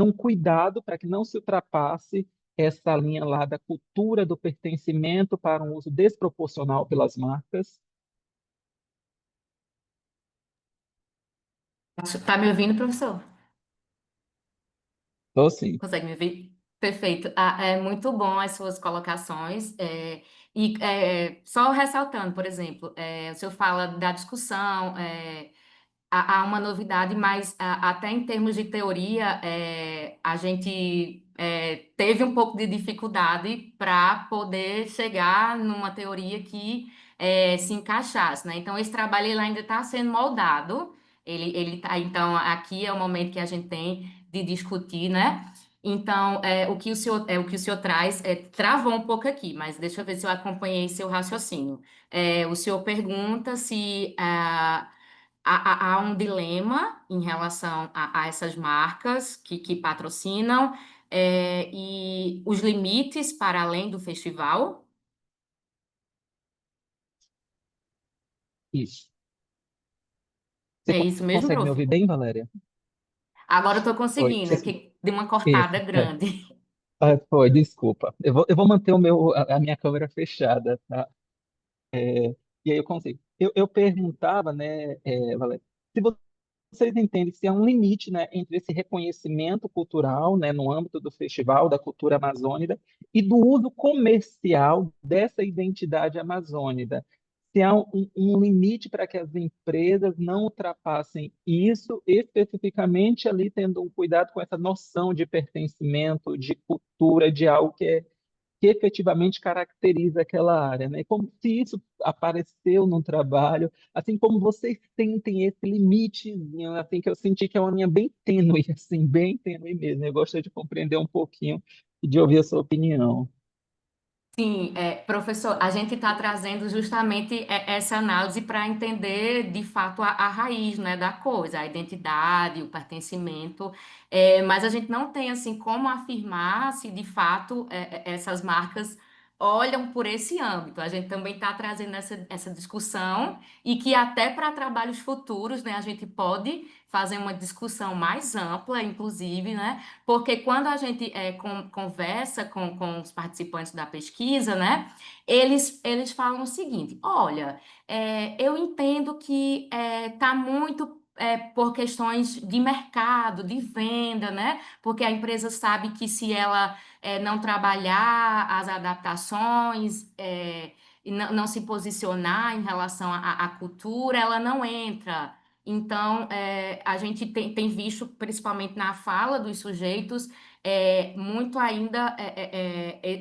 Speaker 1: um cuidado para que não se ultrapasse essa linha lá da cultura do pertencimento para um uso desproporcional pelas marcas?
Speaker 2: Tá me ouvindo, professor?
Speaker 1: Então, sim.
Speaker 2: Consegue me ouvir? Perfeito. É muito bom as suas colocações. Só ressaltando, por exemplo, o senhor fala da discussão, há uma novidade, mas até em termos de teoria, a gente teve um pouco de dificuldade para poder chegar numa teoria que se encaixasse, né? Então, esse trabalho ele ainda está sendo moldado. Então, aqui é o momento que a gente tem de discutir, né? Então, o que o senhor traz travou um pouco aqui, mas deixa eu ver se eu acompanhei seu raciocínio. O senhor pergunta se há um dilema em relação a essas marcas que patrocinam, e os limites para além do festival.
Speaker 1: Isso. Você
Speaker 2: É isso mesmo,
Speaker 1: consegue me ouvir
Speaker 2: prof?
Speaker 1: bem, Valéria?
Speaker 2: Agora eu estou
Speaker 1: Oi.
Speaker 2: conseguindo, é porque deu uma
Speaker 1: Isso.
Speaker 2: cortada grande.
Speaker 1: Foi, desculpa. Eu vou manter a minha câmera fechada, tá? E aí eu consigo. Eu perguntava, né, Valéria, se vocês entendem se há um limite, né, entre esse reconhecimento cultural, né, no âmbito do festival, da cultura amazônica, e do uso comercial dessa identidade amazônica. Se há um limite para que as empresas não ultrapassem isso, especificamente ali tendo um cuidado com essa noção de pertencimento, de cultura, de algo que efetivamente caracteriza aquela área, né? Como se isso apareceu no trabalho, assim como vocês sentem esse limitezinho, assim que eu senti que é uma linha bem tênue, assim, bem tênue mesmo. Eu gostaria de compreender um pouquinho e de ouvir a sua opinião.
Speaker 2: Sim, professor, a gente está trazendo justamente essa análise para entender de fato a raiz, né, da coisa, a identidade, o pertencimento, mas a gente não tem assim como afirmar se de fato essas marcas olham por esse âmbito. A gente também está trazendo essa discussão e que até para trabalhos futuros, né, a gente pode fazer uma discussão mais ampla, inclusive, né? Porque quando a gente conversa com os participantes da pesquisa, né, eles falam o seguinte: olha, eu entendo que está muito por questões de mercado, de venda, né? Porque a empresa sabe que se ela não trabalhar as adaptações e não se posicionar em relação à cultura, ela não entra. Então, a gente tem visto, principalmente na fala dos sujeitos, muito ainda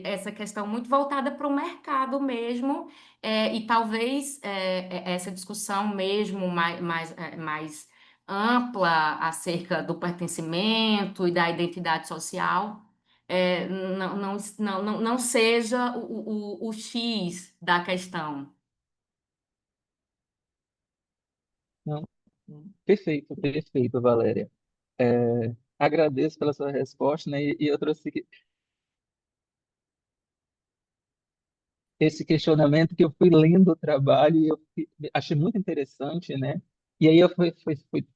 Speaker 2: essa questão muito voltada para o mercado mesmo, e talvez essa discussão mesmo mais ampla acerca do pertencimento e da identidade social não seja o X da questão.
Speaker 1: Não? Perfeito, perfeito, Valéria. Agradeço pela sua resposta, né? E eu trouxe esse questionamento que eu fui lendo o trabalho e achei muito interessante, né? E aí eu fui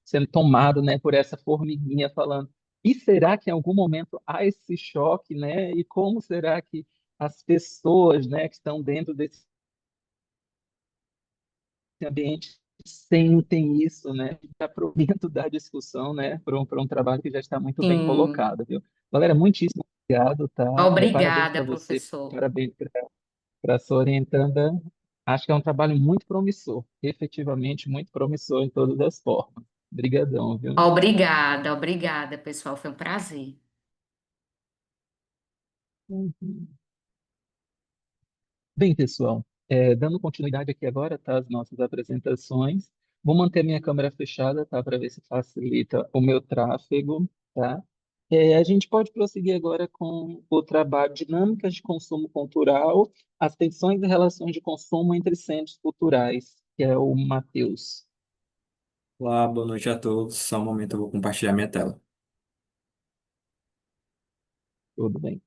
Speaker 1: sendo tomado, né, por essa formiguinha falando, e será que em algum momento há esse choque, né? E como será que as pessoas, né, que estão dentro desse ambiente sentem isso, né? Está provento da discussão, né, para um trabalho que já está muito bem
Speaker 2: Sim.
Speaker 1: colocado, viu? Galera, muitíssimo obrigado, tá? Parabéns
Speaker 2: Obrigada,
Speaker 1: para você,
Speaker 2: professor.
Speaker 1: parabéns para sua orientanda. Acho que é um trabalho muito promissor, efetivamente muito promissor em todas as formas. Obrigadão, viu?
Speaker 2: Obrigada, obrigada, pessoal. Foi um prazer.
Speaker 1: Uhum. Bem, pessoal, dando continuidade aqui agora, tá, às nossas apresentações. Vou manter minha câmera fechada, tá, para ver se facilita o meu tráfego, tá? A gente pode prosseguir agora com o trabalho Dinâmicas de Consumo Cultural, as tensões e relações de consumo entre centros culturais, que é o Matheus.
Speaker 3: Olá, boa noite a todos. Só um momento, eu vou compartilhar minha tela.
Speaker 1: Tudo bem.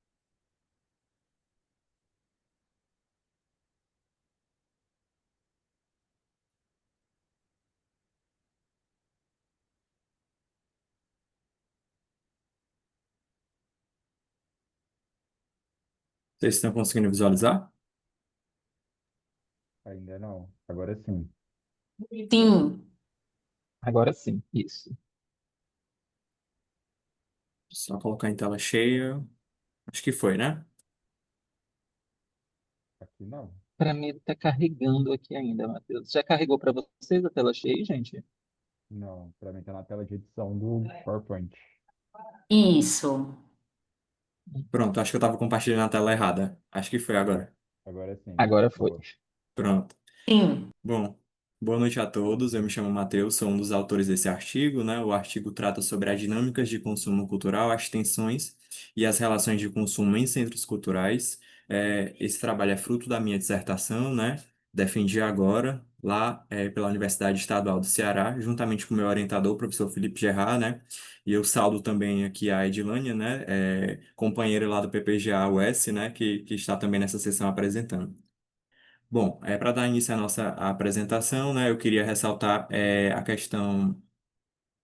Speaker 3: Vocês estão conseguindo visualizar?
Speaker 4: Ainda não. Agora sim.
Speaker 2: Sim,
Speaker 1: Agora sim, isso.
Speaker 3: Só colocar em tela cheia. Acho que foi, né?
Speaker 4: Aqui não.
Speaker 1: Para mim, ele está carregando aqui ainda, Matheus. Já carregou para vocês a tela cheia, gente?
Speaker 4: Não, para mim tá na tela de edição do PowerPoint.
Speaker 2: isso.
Speaker 3: Pronto, acho que eu estava compartilhando a tela errada. Acho que foi agora.
Speaker 4: Agora sim.
Speaker 1: Agora foi.
Speaker 4: Boa.
Speaker 3: Pronto.
Speaker 2: Sim.
Speaker 3: Bom, boa noite a todos. Eu me chamo Matheus, sou um dos autores desse artigo, né? O artigo trata sobre as dinâmicas de consumo cultural, as tensões e as relações de consumo em centros culturais. Esse trabalho é fruto da minha dissertação, né? Defendi agora, lá pela Universidade Estadual do Ceará, juntamente com o meu orientador, o professor Felipe Gerard, né? E eu saldo também aqui a Edilânia, né? Companheira lá do PPGA-US, né? Que está também nessa sessão apresentando. Bom, para dar início à nossa apresentação, né, eu queria ressaltar a questão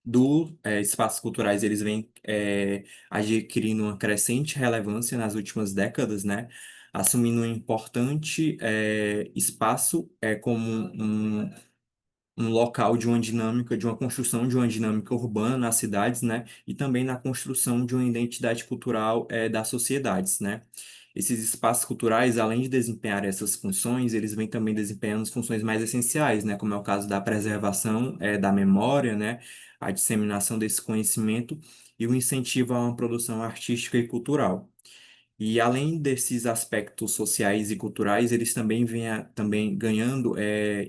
Speaker 3: do espaços culturais, eles vêm adquirindo uma crescente relevância nas últimas décadas, né, assumindo um importante espaço como um local de uma dinâmica, de uma construção de uma dinâmica urbana nas cidades, né? E também na construção de uma identidade cultural das sociedades, né? Esses espaços culturais, além de desempenhar essas funções, eles vêm também desempenhando funções mais essenciais, né? Como é o caso da preservação da memória, né? A disseminação desse conhecimento e o incentivo a uma produção artística e cultural. E além desses aspectos sociais e culturais, eles também vêm também ganhando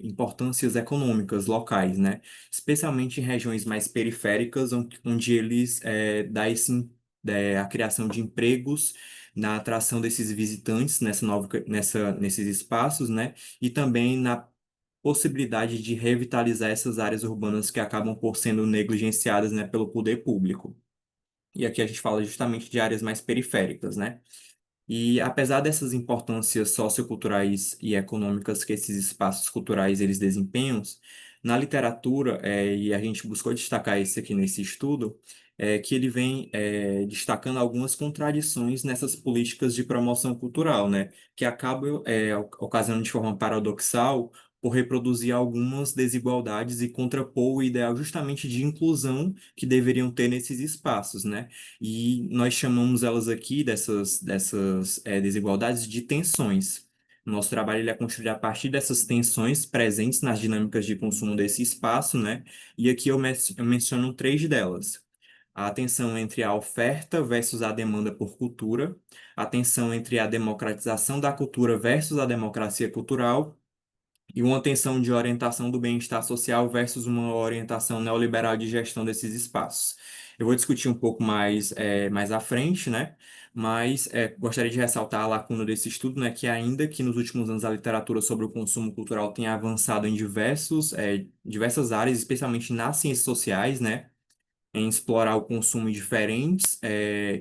Speaker 3: importâncias econômicas locais, né? Especialmente em regiões mais periféricas, onde eles dá a criação de empregos na atração desses visitantes nesses espaços, né? E também na possibilidade de revitalizar essas áreas urbanas que acabam por sendo negligenciadas, né, pelo poder público. E aqui a gente fala justamente de áreas mais periféricas, né? E apesar dessas importâncias socioculturais e econômicas que esses espaços culturais eles desempenham, na literatura, e a gente buscou destacar isso aqui nesse estudo, que ele vem destacando algumas contradições nessas políticas de promoção cultural, né, que acabam ocasionando de forma paradoxal por reproduzir algumas desigualdades e contrapor o ideal justamente de inclusão que deveriam ter nesses espaços, né? E nós chamamos elas aqui, dessas desigualdades, de tensões. Nosso trabalho ele é construído a partir dessas tensões presentes nas dinâmicas de consumo desse espaço, né? E aqui eu menciono três delas. A tensão entre a oferta versus a demanda por cultura, a tensão entre a democratização da cultura versus a democracia cultural, e uma tensão de orientação do bem-estar social versus uma orientação neoliberal de gestão desses espaços. Eu vou discutir um pouco mais à frente, né? Mas gostaria de ressaltar a lacuna desse estudo, né? Que ainda que nos últimos anos a literatura sobre o consumo cultural tenha avançado em diversas áreas, especialmente nas ciências sociais, né? Em explorar o consumo em diferentes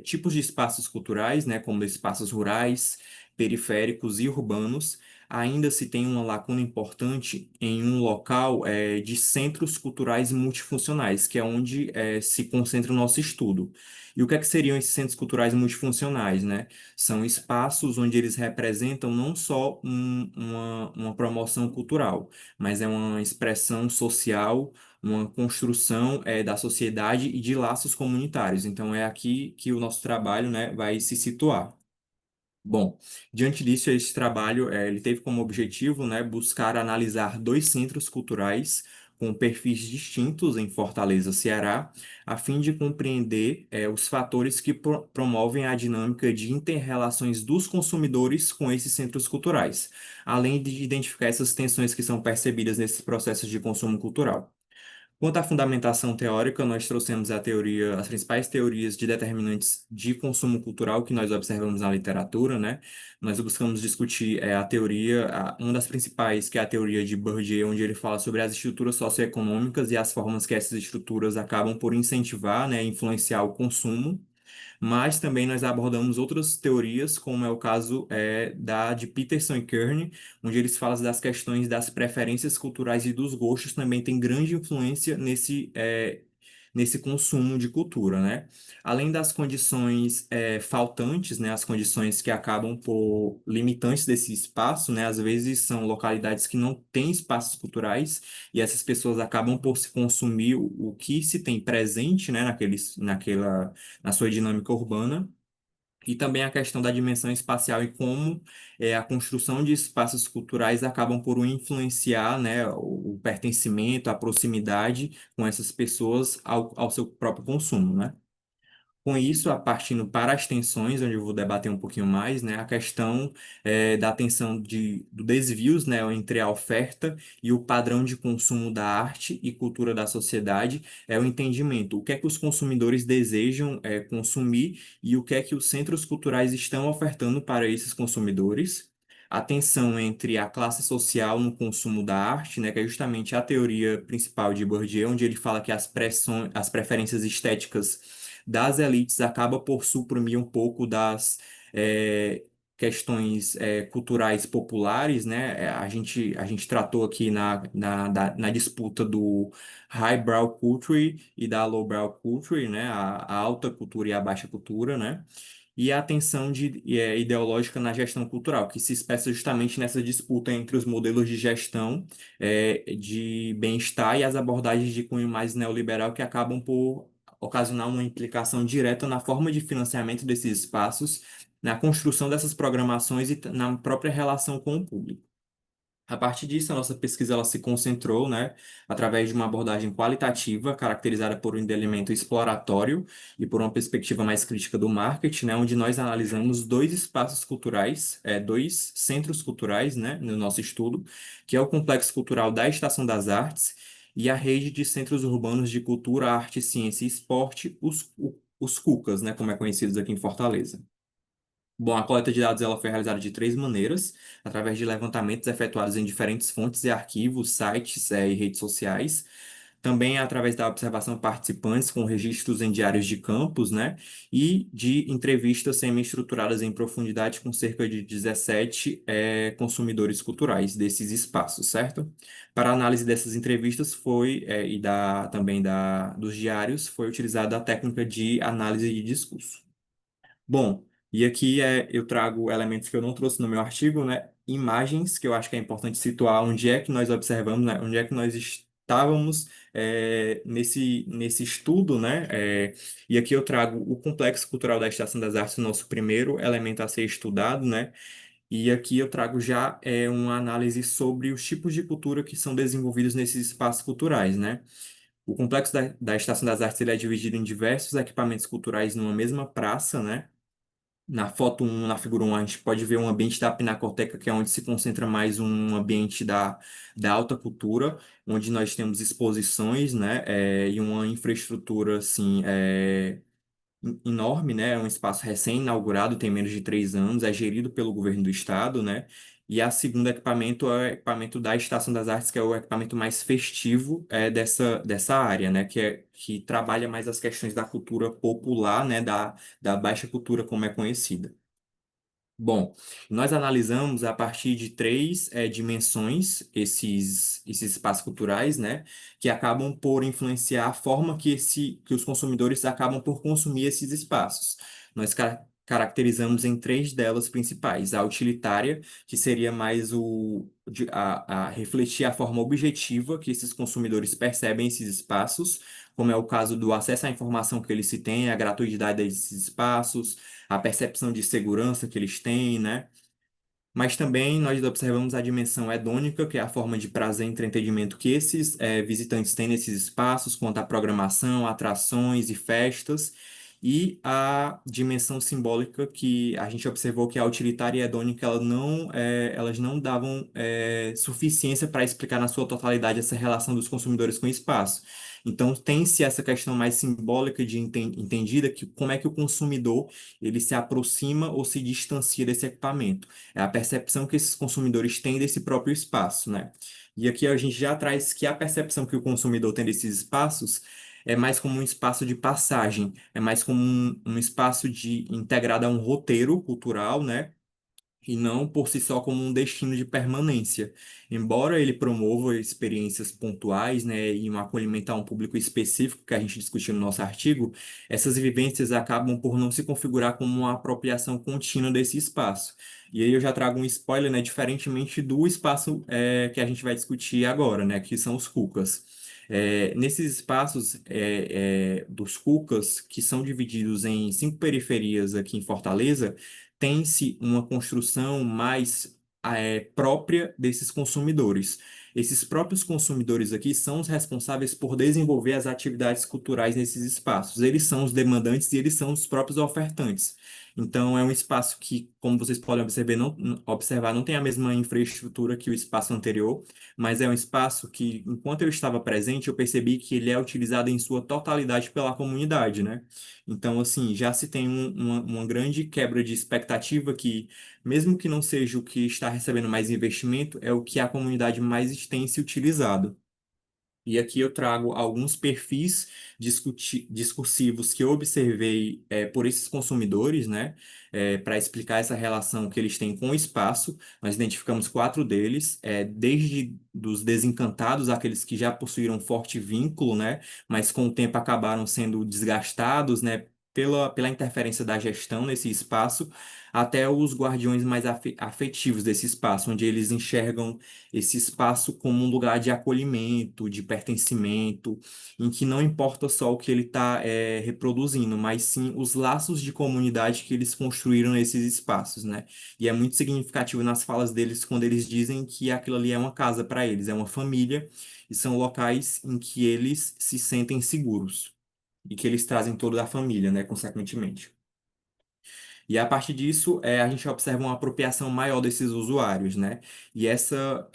Speaker 3: tipos de espaços culturais, né, como espaços rurais, periféricos e urbanos, ainda se tem uma lacuna importante em um local de centros culturais multifuncionais, que é onde se concentra o nosso estudo. E o que seriam esses centros culturais multifuncionais, né? São espaços onde eles representam não só uma promoção cultural, mas é uma expressão social, uma construção da sociedade e de laços comunitários. Então, é aqui que o nosso trabalho, né, vai se situar. Bom, diante disso, esse trabalho ele teve como objetivo, né, buscar analisar dois centros culturais com perfis distintos em Fortaleza, Ceará, a fim de compreender os fatores que promovem a dinâmica de interrelações dos consumidores com esses centros culturais, além de identificar essas tensões que são percebidas nesses processos de consumo cultural. Quanto à fundamentação teórica, nós trouxemos as principais teorias de determinantes de consumo cultural que nós observamos na literatura, né? Nós buscamos discutir uma das principais, que é a teoria de Bourdieu, onde ele fala sobre as estruturas socioeconômicas e as formas que essas estruturas acabam por incentivar, né, influenciar o consumo. Mas também nós abordamos outras teorias, como é o caso de Peterson e Kearney, onde eles falam das questões das preferências culturais e dos gostos, também tem grande influência nesse consumo de cultura, né? Além das condições faltantes, né, as condições que acabam por limitantes desse espaço, né, às vezes são localidades que não têm espaços culturais e essas pessoas acabam por se consumir o que se tem presente, né, na sua dinâmica urbana. E também a questão da dimensão espacial e como a construção de espaços culturais acabam por influenciar, né, o pertencimento, a proximidade com essas pessoas ao seu próprio consumo, né? Com isso, partindo para as tensões, onde eu vou debater um pouquinho mais, né, a questão da tensão do desvios, né, entre a oferta e o padrão de consumo da arte e cultura da sociedade, é o entendimento. O que é que os consumidores desejam consumir e o que é que os centros culturais estão ofertando para esses consumidores. A tensão entre a classe social no consumo da arte, né, que é justamente a teoria principal de Bourdieu, onde ele fala que as preferências estéticas das elites acaba por suprimir um pouco das questões culturais populares, né? A gente tratou aqui na disputa do highbrow culture e da lowbrow culture, né? A alta cultura e a baixa cultura, né? E a tensão ideológica na gestão cultural, que se expressa justamente nessa disputa entre os modelos de gestão de bem-estar e as abordagens de cunho mais neoliberal que acabam por ocasionar uma implicação direta na forma de financiamento desses espaços, na construção dessas programações e na própria relação com o público. A partir disso, a nossa pesquisa ela se concentrou, né, através de uma abordagem qualitativa, caracterizada por um elemento exploratório e por uma perspectiva mais crítica do marketing, né, onde nós analisamos dois espaços culturais, dois centros culturais, né, no nosso estudo, que é o Complexo Cultural da Estação das Artes e a rede de centros urbanos de cultura, arte, ciência e esporte, os CUCAs, né, como é conhecidos aqui em Fortaleza. Bom, a coleta de dados ela foi realizada de três maneiras, através de levantamentos efetuados em diferentes fontes e arquivos, sites, e redes sociais. Também através da observação de participantes com registros em diários de campus, né? E de entrevistas semi-estruturadas em profundidade com cerca de 17 consumidores culturais desses espaços, certo? Para a análise dessas entrevistas dos diários, foi utilizada a técnica de análise de discurso. Bom, e aqui eu trago elementos que eu não trouxe no meu artigo, né? Imagens, que eu acho que é importante situar onde é que nós observamos, né? Onde é que nós estávamos nesse estudo, né? E aqui eu trago o complexo cultural da Estação das Artes, o nosso primeiro elemento a ser estudado, né? E aqui eu trago já uma análise sobre os tipos de cultura que são desenvolvidos nesses espaços culturais, né? O complexo da Estação das Artes ele é dividido em diversos equipamentos culturais numa mesma praça, né? Na foto 1, na figura 1, a gente pode ver um ambiente da Pinacoteca, que é onde se concentra mais um ambiente da alta cultura, onde nós temos exposições, né, e uma infraestrutura, assim, enorme, né? É um espaço recém-inaugurado, tem menos de 3 anos, é gerido pelo governo do estado, né? E a segunda equipamento é o equipamento da Estação das Artes, que é o equipamento mais festivo dessa área, né? Que trabalha mais as questões da cultura popular, né? Da baixa cultura, como é conhecida. Bom, nós analisamos a partir de três dimensões esses espaços culturais, né, que acabam por influenciar a forma que os consumidores acabam por consumir esses espaços. Nós caracterizamos em três delas principais: a utilitária, que seria mais a refletir a forma objetiva que esses consumidores percebem esses espaços, como é o caso do acesso à informação que eles se têm, a gratuidade desses espaços, a percepção de segurança que eles têm, né? Mas também nós observamos a dimensão hedônica, que é a forma de prazer e entretenimento que esses visitantes têm nesses espaços, quanto à programação, atrações e festas, e a dimensão simbólica, que a gente observou que a utilitária e a hedônica elas não davam suficiência para explicar na sua totalidade essa relação dos consumidores com o espaço. Então, tem-se essa questão mais simbólica de entendida, que como é que o consumidor ele se aproxima ou se distancia desse equipamento. É a percepção que esses consumidores têm desse próprio espaço, né? E aqui a gente já traz que a percepção que o consumidor tem desses espaços é mais como um espaço de passagem, é mais como um espaço integrado a um roteiro cultural, né? E não por si só como um destino de permanência. Embora ele promova experiências pontuais, né, e um acolhimento a um público específico que a gente discutiu no nosso artigo, essas vivências acabam por não se configurar como uma apropriação contínua desse espaço. E aí eu já trago um spoiler, né, diferentemente do espaço que a gente vai discutir agora, né, que são os cucas. Nesses espaços dos cucas, que são divididos em 5 periferias aqui em Fortaleza, tem-se uma construção mais própria desses consumidores. Esses próprios consumidores aqui são os responsáveis por desenvolver as atividades culturais nesses espaços. Eles são os demandantes e eles são os próprios ofertantes. Então, é um espaço que, como vocês podem observar, não tem a mesma infraestrutura que o espaço anterior, mas é um espaço que, enquanto eu estava presente, eu percebi que ele é utilizado em sua totalidade pela comunidade, né? Então, assim, já se tem uma grande quebra de expectativa que, mesmo que não seja o que está recebendo mais investimento, é o que a comunidade mais tem se utilizado. E aqui eu trago alguns perfis discursivos que eu observei por esses consumidores, né, para explicar essa relação que eles têm com o espaço. Nós identificamos 4 deles, desde dos desencantados, aqueles que já possuíram um forte vínculo, né, mas com o tempo acabaram sendo desgastados, né, pela interferência da gestão nesse espaço, até os guardiões mais afetivos desse espaço, onde eles enxergam esse espaço como um lugar de acolhimento, de pertencimento, em que não importa só o que ele está reproduzindo, mas sim os laços de comunidade que eles construíram nesses espaços, né? E é muito significativo nas falas deles quando eles dizem que aquilo ali é uma casa para eles, é uma família, e são locais em que eles se sentem seguros e que eles trazem toda a família, né, consequentemente. E a partir disso, a gente observa uma apropriação maior desses usuários, né? E essa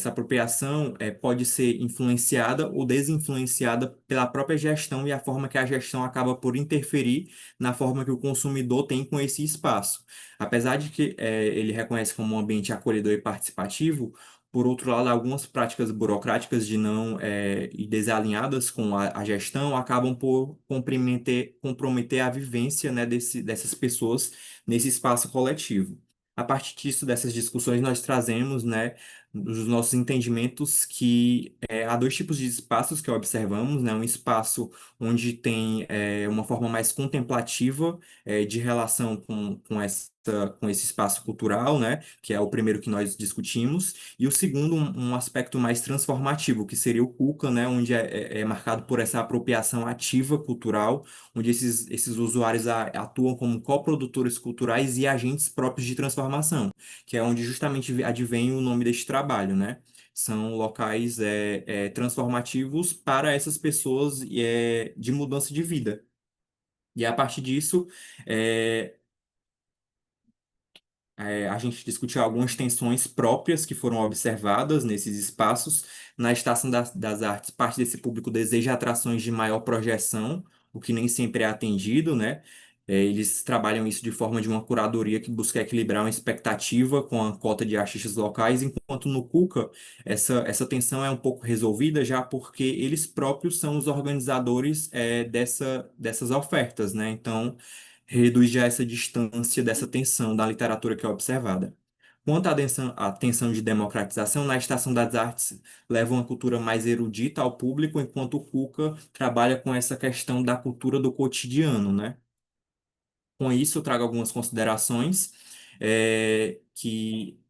Speaker 3: apropriação pode ser influenciada ou desinfluenciada pela própria gestão e a forma que a gestão acaba por interferir na forma que o consumidor tem com esse espaço. Apesar de que ele reconhece como um ambiente acolhedor e participativo, por outro lado, algumas práticas burocráticas de não e desalinhadas com a gestão acabam por comprometer a vivência, né, dessas pessoas nesse espaço coletivo. A partir disso, dessas discussões, nós trazemos, né, os nossos entendimentos que há dois tipos de espaços que observamos, né, um espaço onde tem uma forma mais contemplativa de relação com esse espaço cultural, né, que é o primeiro que nós discutimos, e o segundo, um aspecto mais transformativo, que seria o KUCA, né, onde é marcado por essa apropriação ativa cultural, onde esses usuários atuam como coprodutores culturais e agentes próprios de transformação, que é onde justamente advém o nome deste trabalho, né? São locais transformativos para essas pessoas de mudança de vida. E a partir disso, é, a gente discutiu algumas tensões próprias que foram observadas nesses espaços. Na Estação das Artes, parte desse público deseja atrações de maior projeção, o que nem sempre é atendido, né? Eles trabalham isso de forma de uma curadoria que busca equilibrar uma expectativa com a cota de artistas locais, enquanto no Cuca essa tensão é um pouco resolvida já porque eles próprios são os organizadores dessas ofertas, né? Então, reduz já essa distância dessa tensão da literatura que é observada. Quanto à tensão de democratização, na Estação das Artes leva uma cultura mais erudita ao público, enquanto o Cuca trabalha com essa questão da cultura do cotidiano, né? Com isso, eu trago algumas considerações que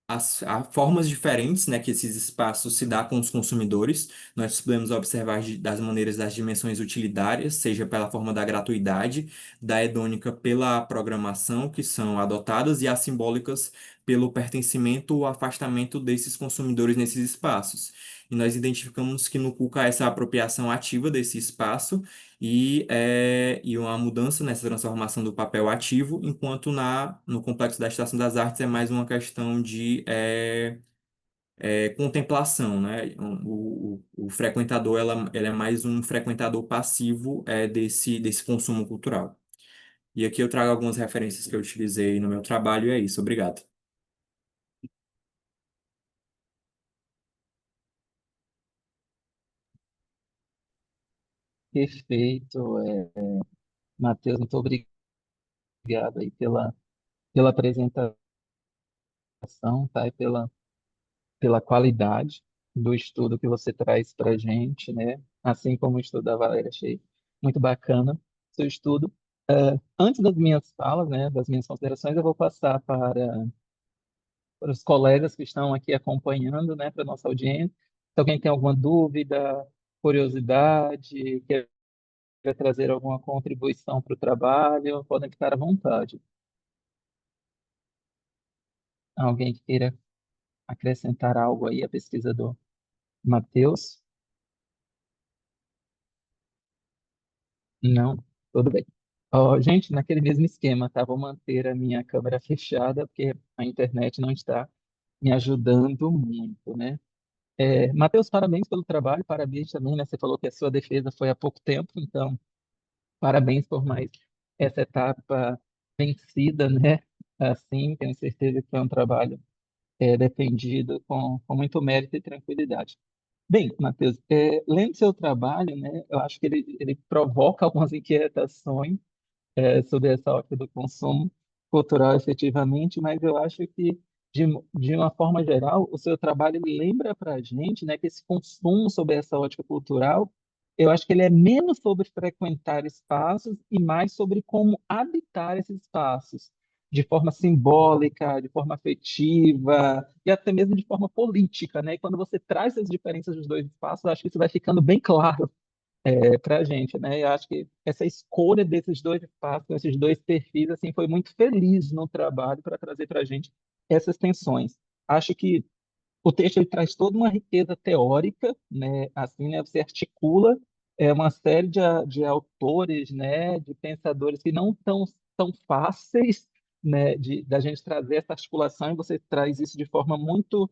Speaker 3: há formas diferentes, né, que esses espaços se dá com os consumidores. Nós podemos observar das maneiras das dimensões utilitárias, seja pela forma da gratuidade, da hedônica pela programação que são adotadas e as simbólicas pelo pertencimento ou afastamento desses consumidores nesses espaços. E nós identificamos que no Cuca há essa apropriação ativa desse espaço e uma mudança nessa transformação do papel ativo, enquanto no Complexo da Estação das Artes é mais uma questão de contemplação, né? O frequentador ela é mais um frequentador passivo desse consumo cultural. E aqui eu trago algumas referências que eu utilizei no meu trabalho, e é isso. Obrigado.
Speaker 1: Perfeito, Matheus, muito obrigado aí pela apresentação, tá? E pela qualidade do estudo que você traz para a gente, né? Assim como o estudo da Valéria, achei muito bacana seu estudo. Antes das minhas falas, né, das minhas considerações, eu vou passar para os colegas que estão aqui acompanhando, né, para a nossa audiência. Se alguém tem alguma dúvida, curiosidade, quer trazer alguma contribuição para o trabalho, podem ficar à vontade. Alguém que queira acrescentar algo aí à pesquisa do Matheus? Não? Tudo bem. Ó, gente, naquele mesmo esquema, tá? Vou manter a minha câmera fechada, porque a internet não está me ajudando muito, né? Matheus, parabéns pelo trabalho, parabéns também, né? Você falou que a sua defesa foi há pouco tempo, então parabéns por mais essa etapa vencida, né? Assim, tenho certeza que foi um trabalho defendido com muito mérito e tranquilidade. Bem, Matheus, lendo seu trabalho, né, eu acho que ele provoca algumas inquietações sobre essa ótica do consumo cultural efetivamente, mas eu acho que, de, de uma forma geral, o seu trabalho ele lembra para a gente, né, que esse consumo sobre essa ótica cultural, eu acho que ele é menos sobre frequentar espaços e mais sobre como habitar esses espaços, de forma simbólica, de forma afetiva e até mesmo de forma política, né? E quando você traz as diferenças dos dois espaços, eu acho que isso vai ficando bem claro para a gente, né? Eu acho que essa escolha desses dois espaços, esses dois perfis, assim, foi muito feliz no trabalho para trazer para a gente essas tensões. Acho que o texto ele traz toda uma riqueza teórica, né? Assim, né? Você articula uma série de autores, né? De pensadores que não estão tão fáceis, né, da gente trazer essa articulação, e você traz isso de forma muito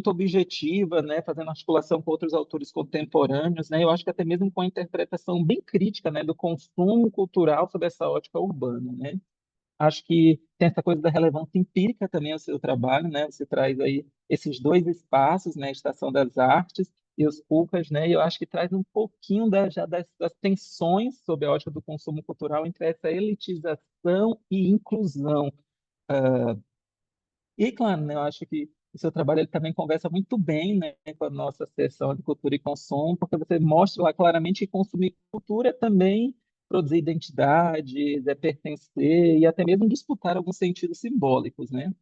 Speaker 1: objetiva, né, fazendo articulação com outros autores contemporâneos, né, eu acho que até mesmo com a interpretação bem crítica, né, do consumo cultural sob essa ótica urbana, né. Acho que tem essa coisa da relevância empírica também ao seu trabalho, né? Você traz aí esses dois espaços, né? A Estação das Artes e os PUCAs, né? E eu acho que traz um pouquinho já das tensões sob a ótica do consumo cultural entre essa elitização e inclusão. E, claro, né, eu acho que o seu trabalho ele também conversa muito bem, né, com a nossa seção de cultura e consumo, porque você mostra lá claramente que consumir cultura é também produzir identidades, é pertencer e até mesmo disputar alguns sentidos simbólicos, né?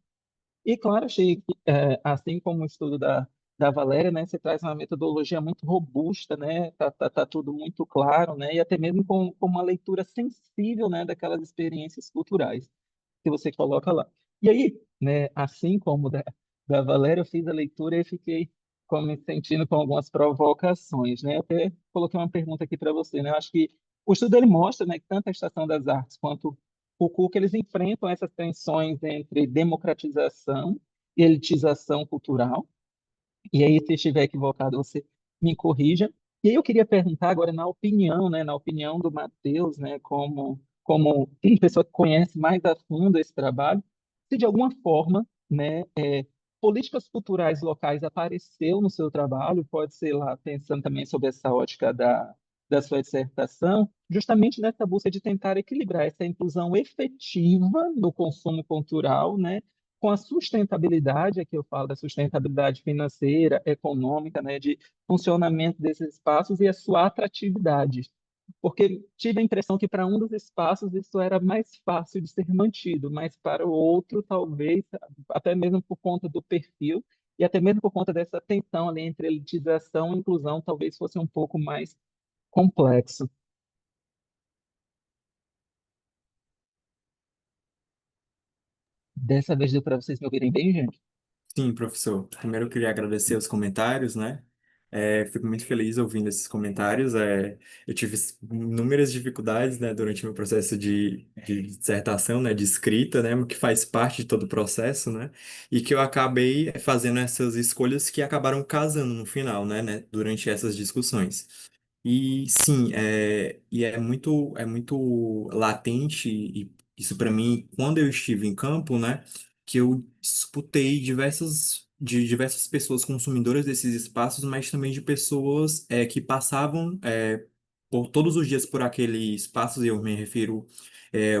Speaker 1: E, claro, achei que, assim como o estudo da Valéria, né, você traz uma metodologia muito robusta, né, tá tudo muito claro, né, e até mesmo com uma leitura sensível, né, daquelas experiências culturais que você coloca lá. E aí, né, assim como da Valéria, eu fiz a leitura e fiquei me sentindo com algumas provocações, né? Eu até coloquei uma pergunta aqui para você, né? Eu acho que o estudo ele mostra, né, que tanto a Estação das Artes quanto o CUC, eles enfrentam essas tensões entre democratização e elitização cultural, e aí, se estiver equivocado, você me corrija. E aí eu queria perguntar agora, na opinião, né, na opinião do Matheus, né, como pessoa que conhece mais a fundo esse trabalho, se de alguma forma, né, políticas culturais locais apareceu no seu trabalho, pode ser lá pensando também sobre essa ótica da sua dissertação, justamente nessa busca de tentar equilibrar essa inclusão efetiva no consumo cultural, né, com a sustentabilidade, aqui eu falo da sustentabilidade financeira, econômica, né, de funcionamento desses espaços e a sua atratividade. Porque tive a impressão que para um dos espaços isso era mais fácil de ser mantido, mas para o outro, talvez, até mesmo por conta do perfil e até mesmo por conta dessa tensão ali entre elitização e inclusão, talvez fosse um pouco mais complexo. Dessa vez deu para vocês me ouvirem bem, gente?
Speaker 3: Sim, professor. Primeiro eu queria agradecer os comentários, né? Fico muito feliz ouvindo esses comentários. Eu tive inúmeras dificuldades, né, durante o meu processo de dissertação, né, de escrita, né, que faz parte de todo o processo, né, e que eu acabei fazendo essas escolhas que acabaram casando no final, né, durante essas discussões. E sim, é muito latente, e isso para mim, quando eu estive em campo, né, que eu escutei de diversas pessoas consumidoras desses espaços, mas também de pessoas que passavam por todos os dias por aquele espaço, e eu me refiro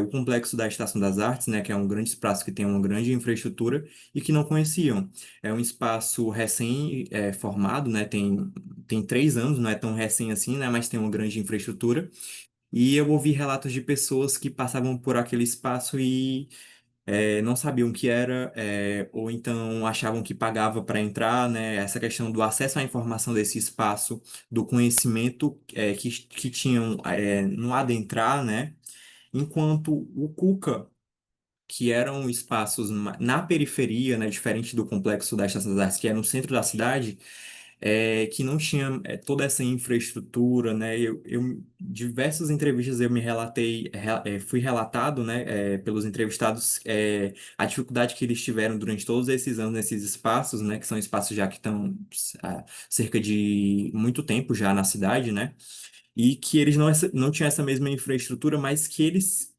Speaker 3: o complexo da Estação das Artes, né, que é um grande espaço que tem uma grande infraestrutura e que não conheciam. É um espaço recém-formado, né, tem 3 anos, não é tão recém assim, né, mas tem uma grande infraestrutura. E eu ouvi relatos de pessoas que passavam por aquele espaço e não sabiam o que era, ou então achavam que pagava para entrar, né? Essa questão do acesso à informação desse espaço, do conhecimento que tinham no adentrar, né? Enquanto o Cuca, que eram espaços na periferia, né? Diferente do complexo da Estação das Artes, que é no centro da cidade, que não tinha toda essa infraestrutura, né? Diversas entrevistas eu me fui relatado, né, pelos entrevistados, a dificuldade que eles tiveram durante todos esses anos nesses espaços, né, que são espaços já que estão há cerca de muito tempo já na cidade, né? E que eles não tinham essa mesma infraestrutura, mas que eles,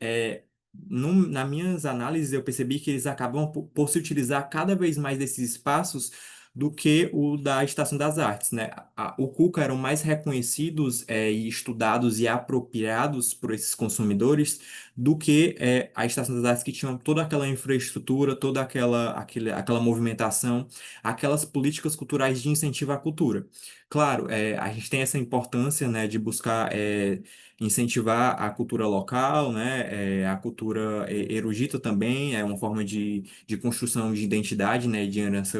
Speaker 3: nas minhas análises, eu percebi que eles acabam por se utilizar cada vez mais desses espaços do que o da Estação das Artes, né? O Cuca eram mais reconhecidos, e estudados e apropriados por esses consumidores do que a Estação das Artes, que tinha toda aquela infraestrutura, toda aquela movimentação, aquelas políticas culturais de incentivo à cultura. Claro, a gente tem essa importância, né, de buscar incentivar a cultura local, né, a cultura erudita também, é uma forma de construção de identidade, né, de herança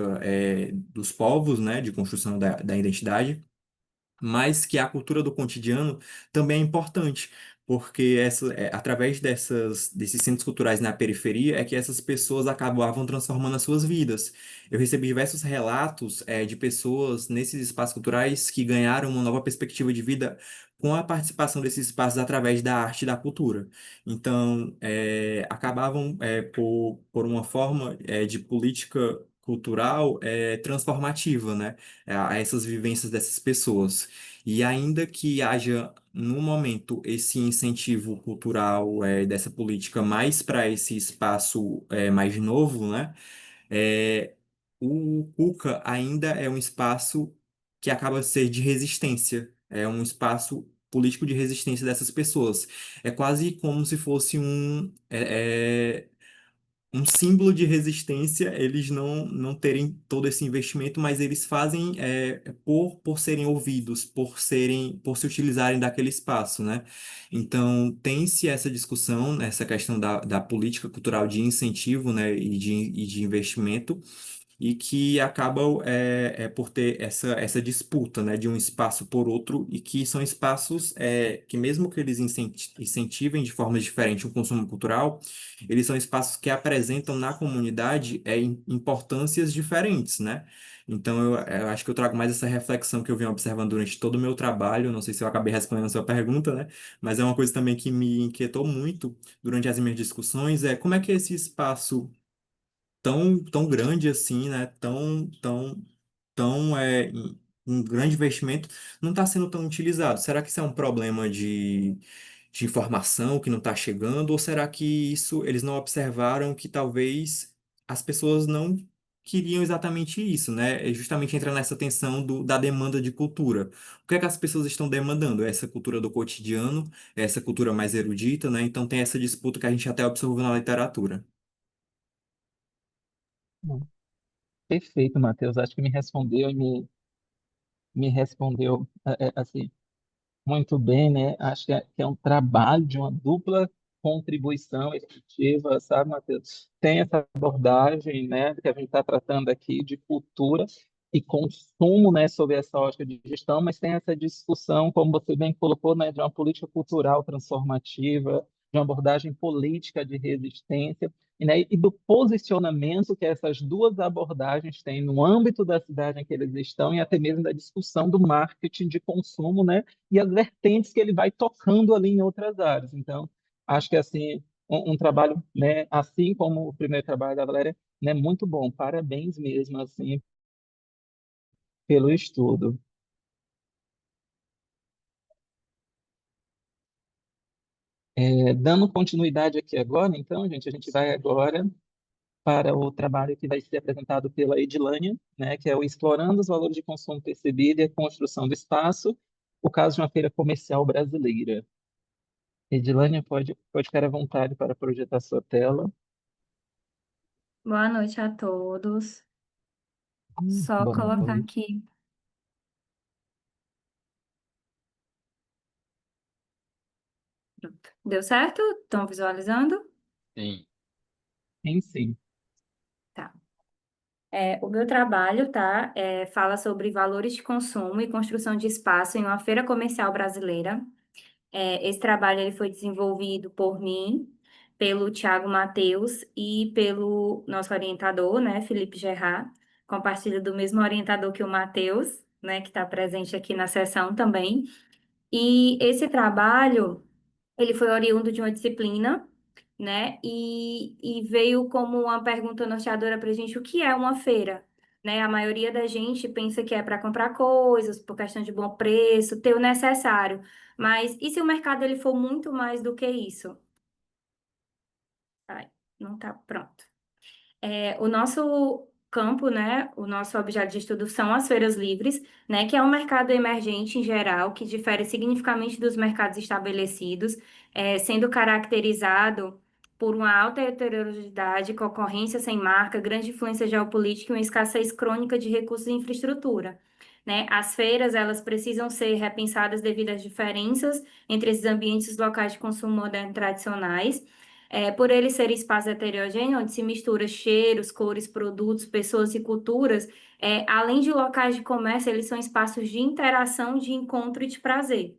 Speaker 3: dos povos, né, de construção da identidade, mas que a cultura do cotidiano também é importante, porque através desses centros culturais na periferia é que essas pessoas acabavam transformando as suas vidas. Eu recebi diversos relatos de pessoas nesses espaços culturais que ganharam uma nova perspectiva de vida com a participação desses espaços através da arte e da cultura. Então, acabavam, por uma forma, de política cultural, transformativa, né, a essas vivências dessas pessoas. E ainda que haja, no momento, esse incentivo cultural, dessa política mais para esse espaço, mais novo, né, é, o Cuca ainda é um espaço que acaba ser de resistência, é um espaço político de resistência dessas pessoas. É quase como se fosse um símbolo de resistência, eles não terem todo esse investimento, mas eles fazem, por serem ouvidos, por se utilizarem daquele espaço, né? Então, tem-se essa discussão, essa questão da política cultural de incentivo, né, e de investimento, e que acabam, por ter essa disputa, né, de um espaço por outro, e que são espaços, que mesmo que eles incentivem de forma diferente o consumo cultural, eles são espaços que apresentam na comunidade, importâncias diferentes, né? Então, eu acho que eu trago mais essa reflexão que eu venho observando durante todo o meu trabalho. Não sei se eu acabei respondendo a sua pergunta, né? Mas é uma coisa também que me inquietou muito durante as minhas discussões, é como é que esse espaço tão grande assim, né? Um grande investimento não está sendo tão utilizado. Será que isso é um problema de informação que não está chegando? Ou será que isso eles não observaram que talvez as pessoas não queriam exatamente isso, né? É justamente entra nessa tensão da demanda de cultura. O que é que as pessoas estão demandando? Essa cultura do cotidiano, essa cultura mais erudita, né? Então tem essa disputa que a gente até observou na literatura.
Speaker 1: Perfeito, Matheus. Acho que me respondeu e me respondeu assim muito bem, né? Acho que é um trabalho de uma dupla contribuição efetiva, sabe, Matheus? Tem essa abordagem, né, que a gente está tratando aqui de cultura e consumo, né, sobre essa ótica de gestão, mas tem essa discussão, como você bem colocou, né, de uma política cultural transformativa, de uma abordagem política de resistência, e, né, e do posicionamento que essas duas abordagens têm no âmbito da cidade em que eles estão e até mesmo da discussão do marketing de consumo, né, e as vertentes que ele vai tocando ali em outras áreas. Então, acho que assim, um trabalho, né, assim como o primeiro trabalho da Valéria, né, muito bom. Parabéns mesmo assim pelo estudo. Dando continuidade aqui agora, então, gente, a gente vai agora para o trabalho que vai ser apresentado pela Edilânia, né, que é o Explorando os Valores de Consumo Percebido e a Construção do Espaço, o caso de uma feira comercial brasileira. Edilânia, pode ficar à vontade para projetar sua tela.
Speaker 5: Boa noite a todos. Só
Speaker 1: Boa
Speaker 5: colocar
Speaker 1: noite.
Speaker 5: aqui. Pronto. Deu certo? Estão visualizando?
Speaker 4: Sim.
Speaker 1: Sim.
Speaker 5: Tá. O meu trabalho, tá, fala sobre valores de consumo e construção de espaço em uma feira comercial brasileira. Esse trabalho ele foi desenvolvido por mim, pelo Tiago Mateus e pelo nosso orientador, né, Felipe Gerard. Compartilho do mesmo orientador que o Mateus, né, que está presente aqui na sessão também. E esse trabalho, ele foi oriundo de uma disciplina, né? E veio como uma pergunta norteadora para a gente, o que é uma feira? Né? A maioria da gente pensa que é para comprar coisas, por questão de bom preço, ter o necessário. Mas e se o mercado ele for muito mais do que isso? Ai, não tá pronto. O nosso campo, né, o nosso objeto de estudo são as feiras livres, né, que é um mercado emergente em geral, que difere significativamente dos mercados estabelecidos, sendo caracterizado por uma alta heterogeneidade, concorrência sem marca, grande influência geopolítica e uma escassez crônica de recursos e infraestrutura. Né? As feiras, elas precisam ser repensadas devido às diferenças entre esses ambientes locais de consumo moderno tradicionais, por ele ser espaço heterogêneo, onde se mistura cheiros, cores, produtos, pessoas e culturas, além de locais de comércio, eles são espaços de interação, de encontro e de prazer.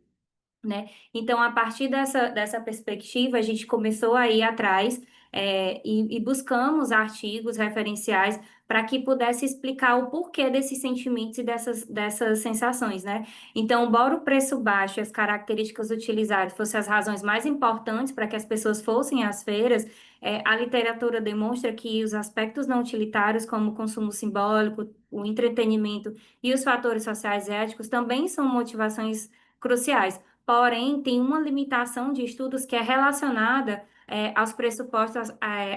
Speaker 5: Né? Então, a partir dessa perspectiva, a gente começou a ir atrás e buscamos artigos referenciais para que pudesse explicar o porquê desses sentimentos e dessas sensações, né? Então, embora o preço baixo e as características utilizadas fossem as razões mais importantes para que as pessoas fossem às feiras, a literatura demonstra que os aspectos não utilitários, como o consumo simbólico, o entretenimento e os fatores sociais e éticos, também são motivações cruciais. Porém, tem uma limitação de estudos que é relacionada aos pressupostos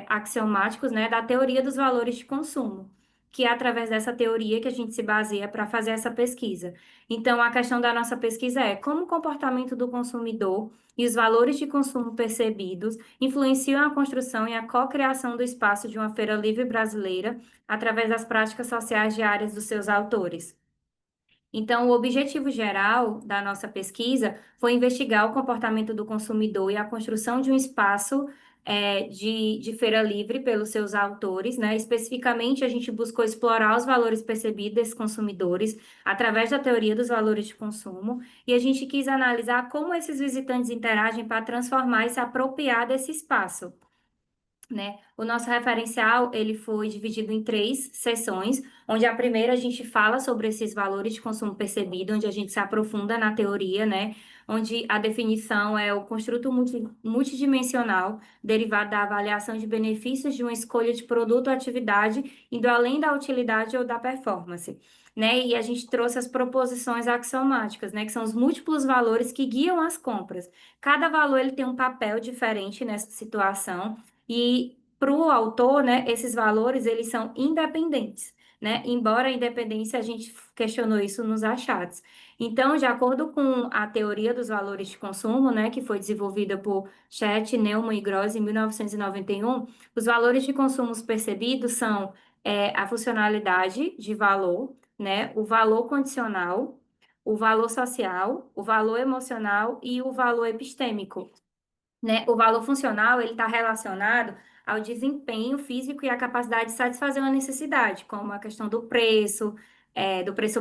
Speaker 5: axiomáticos, né, da teoria dos valores de consumo, que é através dessa teoria que a gente se baseia para fazer essa pesquisa. Então, a questão da nossa pesquisa é como o comportamento do consumidor e os valores de consumo percebidos influenciam a construção e a cocriação do espaço de uma feira livre brasileira através das práticas sociais diárias dos seus autores. Então, o objetivo geral da nossa pesquisa foi investigar o comportamento do consumidor e a construção de um espaço de feira livre pelos seus autores, né? Especificamente, a gente buscou explorar os valores percebidos desses consumidores através da teoria dos valores de consumo, e a gente quis analisar como esses visitantes interagem para transformar e se apropriar desse espaço, né? O nosso referencial, ele foi dividido em 3 sessões, onde a primeira a gente fala sobre esses valores de consumo percebido, onde a gente se aprofunda na teoria, né? Onde a definição é o construto multidimensional, derivado da avaliação de benefícios de uma escolha de produto ou atividade, indo além da utilidade ou da performance, né? E a gente trouxe as proposições axiomáticas, né? Que são os múltiplos valores que guiam as compras. Cada valor, ele tem um papel diferente nessa situação, e para o autor, né, esses valores, eles são independentes, né? Embora a independência, a gente questionou isso nos achados. Então, de acordo com a teoria dos valores de consumo, né, que foi desenvolvida por Chet, Neumann e Gross em 1991, os valores de consumo percebidos são a funcionalidade de valor, né, o valor condicional, o valor social, o valor emocional e o valor epistêmico, né? O valor funcional, ele está relacionado ao desempenho físico e à capacidade de satisfazer uma necessidade, como a questão do preço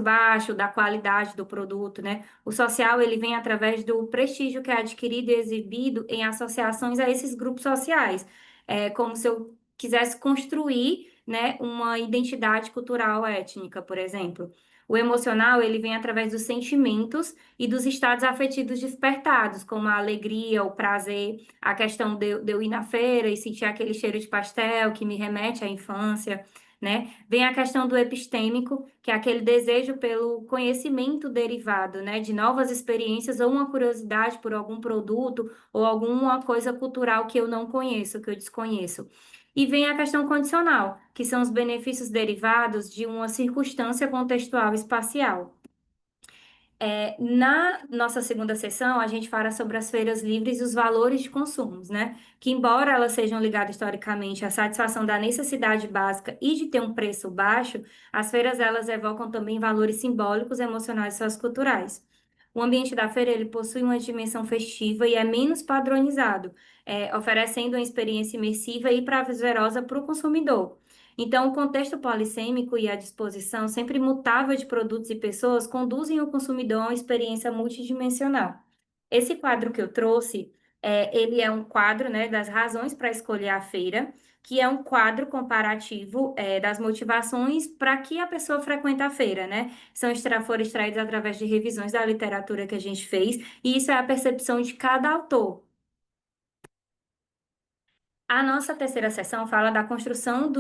Speaker 5: baixo, da qualidade do produto, né? O social, ele vem através do prestígio que é adquirido e exibido em associações a esses grupos sociais. É como se eu quisesse construir, né, uma identidade cultural étnica, por exemplo. O emocional, ele vem através dos sentimentos e dos estados afetivos despertados, como a alegria, o prazer, a questão de eu ir na feira e sentir aquele cheiro de pastel que me remete à infância, né? Vem a questão do epistêmico, que é aquele desejo pelo conhecimento derivado, né, de novas experiências ou uma curiosidade por algum produto ou alguma coisa cultural que eu não conheço, que eu desconheço. E vem a questão condicional, que são os benefícios derivados de uma circunstância contextual espacial. Na nossa segunda sessão, a gente fala sobre as feiras livres e os valores de consumos, né? Que, embora elas sejam ligadas historicamente à satisfação da necessidade básica e de ter um preço baixo, as feiras elas evocam também valores simbólicos, emocionais e socioculturais. O ambiente da feira ele possui uma dimensão festiva e é menos padronizado, oferecendo uma experiência imersiva e prazerosa para o consumidor. Então, o contexto polissêmico e a disposição sempre mutável de produtos e pessoas conduzem o consumidor a uma experiência multidimensional. Esse quadro que eu trouxe, ele é um quadro, né, das razões para escolher a feira, que é um quadro comparativo, das motivações para que a pessoa frequenta a feira, né? Foram extraídos através de revisões da literatura que a gente fez, e isso é a percepção de cada autor. A nossa terceira sessão fala da construção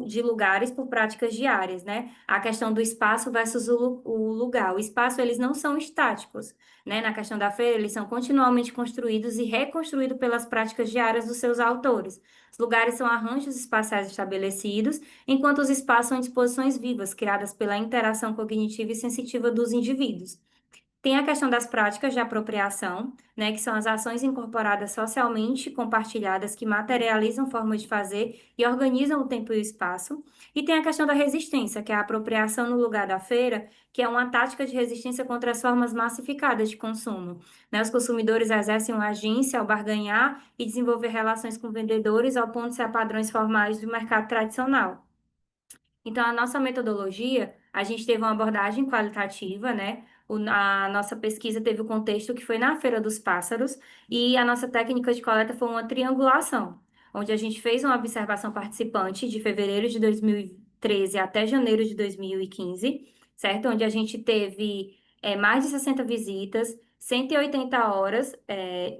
Speaker 5: de lugares por práticas diárias, né? A questão do espaço versus o lugar. O espaço, eles não são estáticos, né? Na questão da feira, eles são continuamente construídos e reconstruídos pelas práticas diárias dos seus autores. Os lugares são arranjos espaciais estabelecidos, enquanto os espaços são disposições vivas, criadas pela interação cognitiva e sensitiva dos indivíduos. Tem a questão das práticas de apropriação, né, que são as ações incorporadas socialmente compartilhadas que materializam formas de fazer e organizam o tempo e o espaço. E tem a questão da resistência, que é a apropriação no lugar da feira, que é uma tática de resistência contra as formas massificadas de consumo, né? Os consumidores exercem uma agência ao barganhar e desenvolver relações com vendedores, ao ponto de ser padrões formais do mercado tradicional. Então, a nossa metodologia, a gente teve uma abordagem qualitativa, né? A nossa pesquisa teve o contexto que foi na Feira dos Pássaros, e a nossa técnica de coleta foi uma triangulação, onde a gente fez uma observação participante de fevereiro de 2013 até janeiro de 2015, certo? Onde a gente teve mais de 60 visitas, 180 horas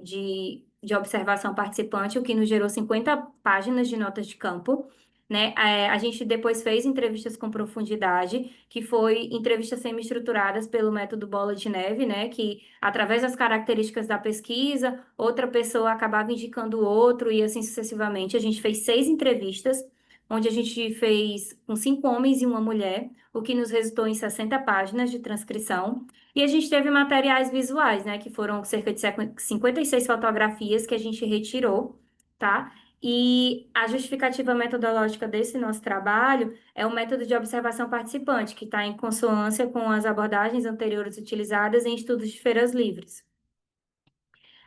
Speaker 5: de observação participante, o que nos gerou 50 páginas de notas de campo. Né? A gente depois fez entrevistas com profundidade, que foi entrevistas semi-estruturadas pelo método Bola de Neve, né? Que através das características da pesquisa, outra pessoa acabava indicando o outro e assim sucessivamente. A gente fez 6 entrevistas, onde a gente fez com 5 homens e uma mulher, o que nos resultou em 60 páginas de transcrição. E a gente teve materiais visuais, né? Que foram cerca de 56 fotografias que a gente retirou, tá? E a justificativa metodológica desse nosso trabalho é o método de observação participante, que está em consonância com as abordagens anteriores utilizadas em estudos de feiras livres.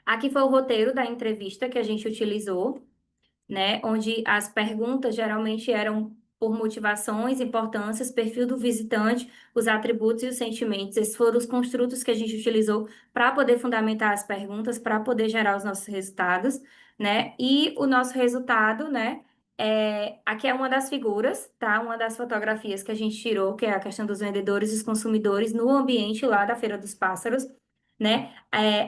Speaker 5: Aqui foi o roteiro da entrevista que a gente utilizou, né? Onde as perguntas geralmente eram por motivações, importâncias, perfil do visitante, os atributos e os sentimentos. Esses foram os construtos que a gente utilizou para poder fundamentar as perguntas, para poder gerar os nossos resultados, né? E o nosso resultado, né? Aqui é uma das figuras, tá? Uma das fotografias que a gente tirou, que é a questão dos vendedores e os consumidores no ambiente lá da Feira dos Pássaros, né?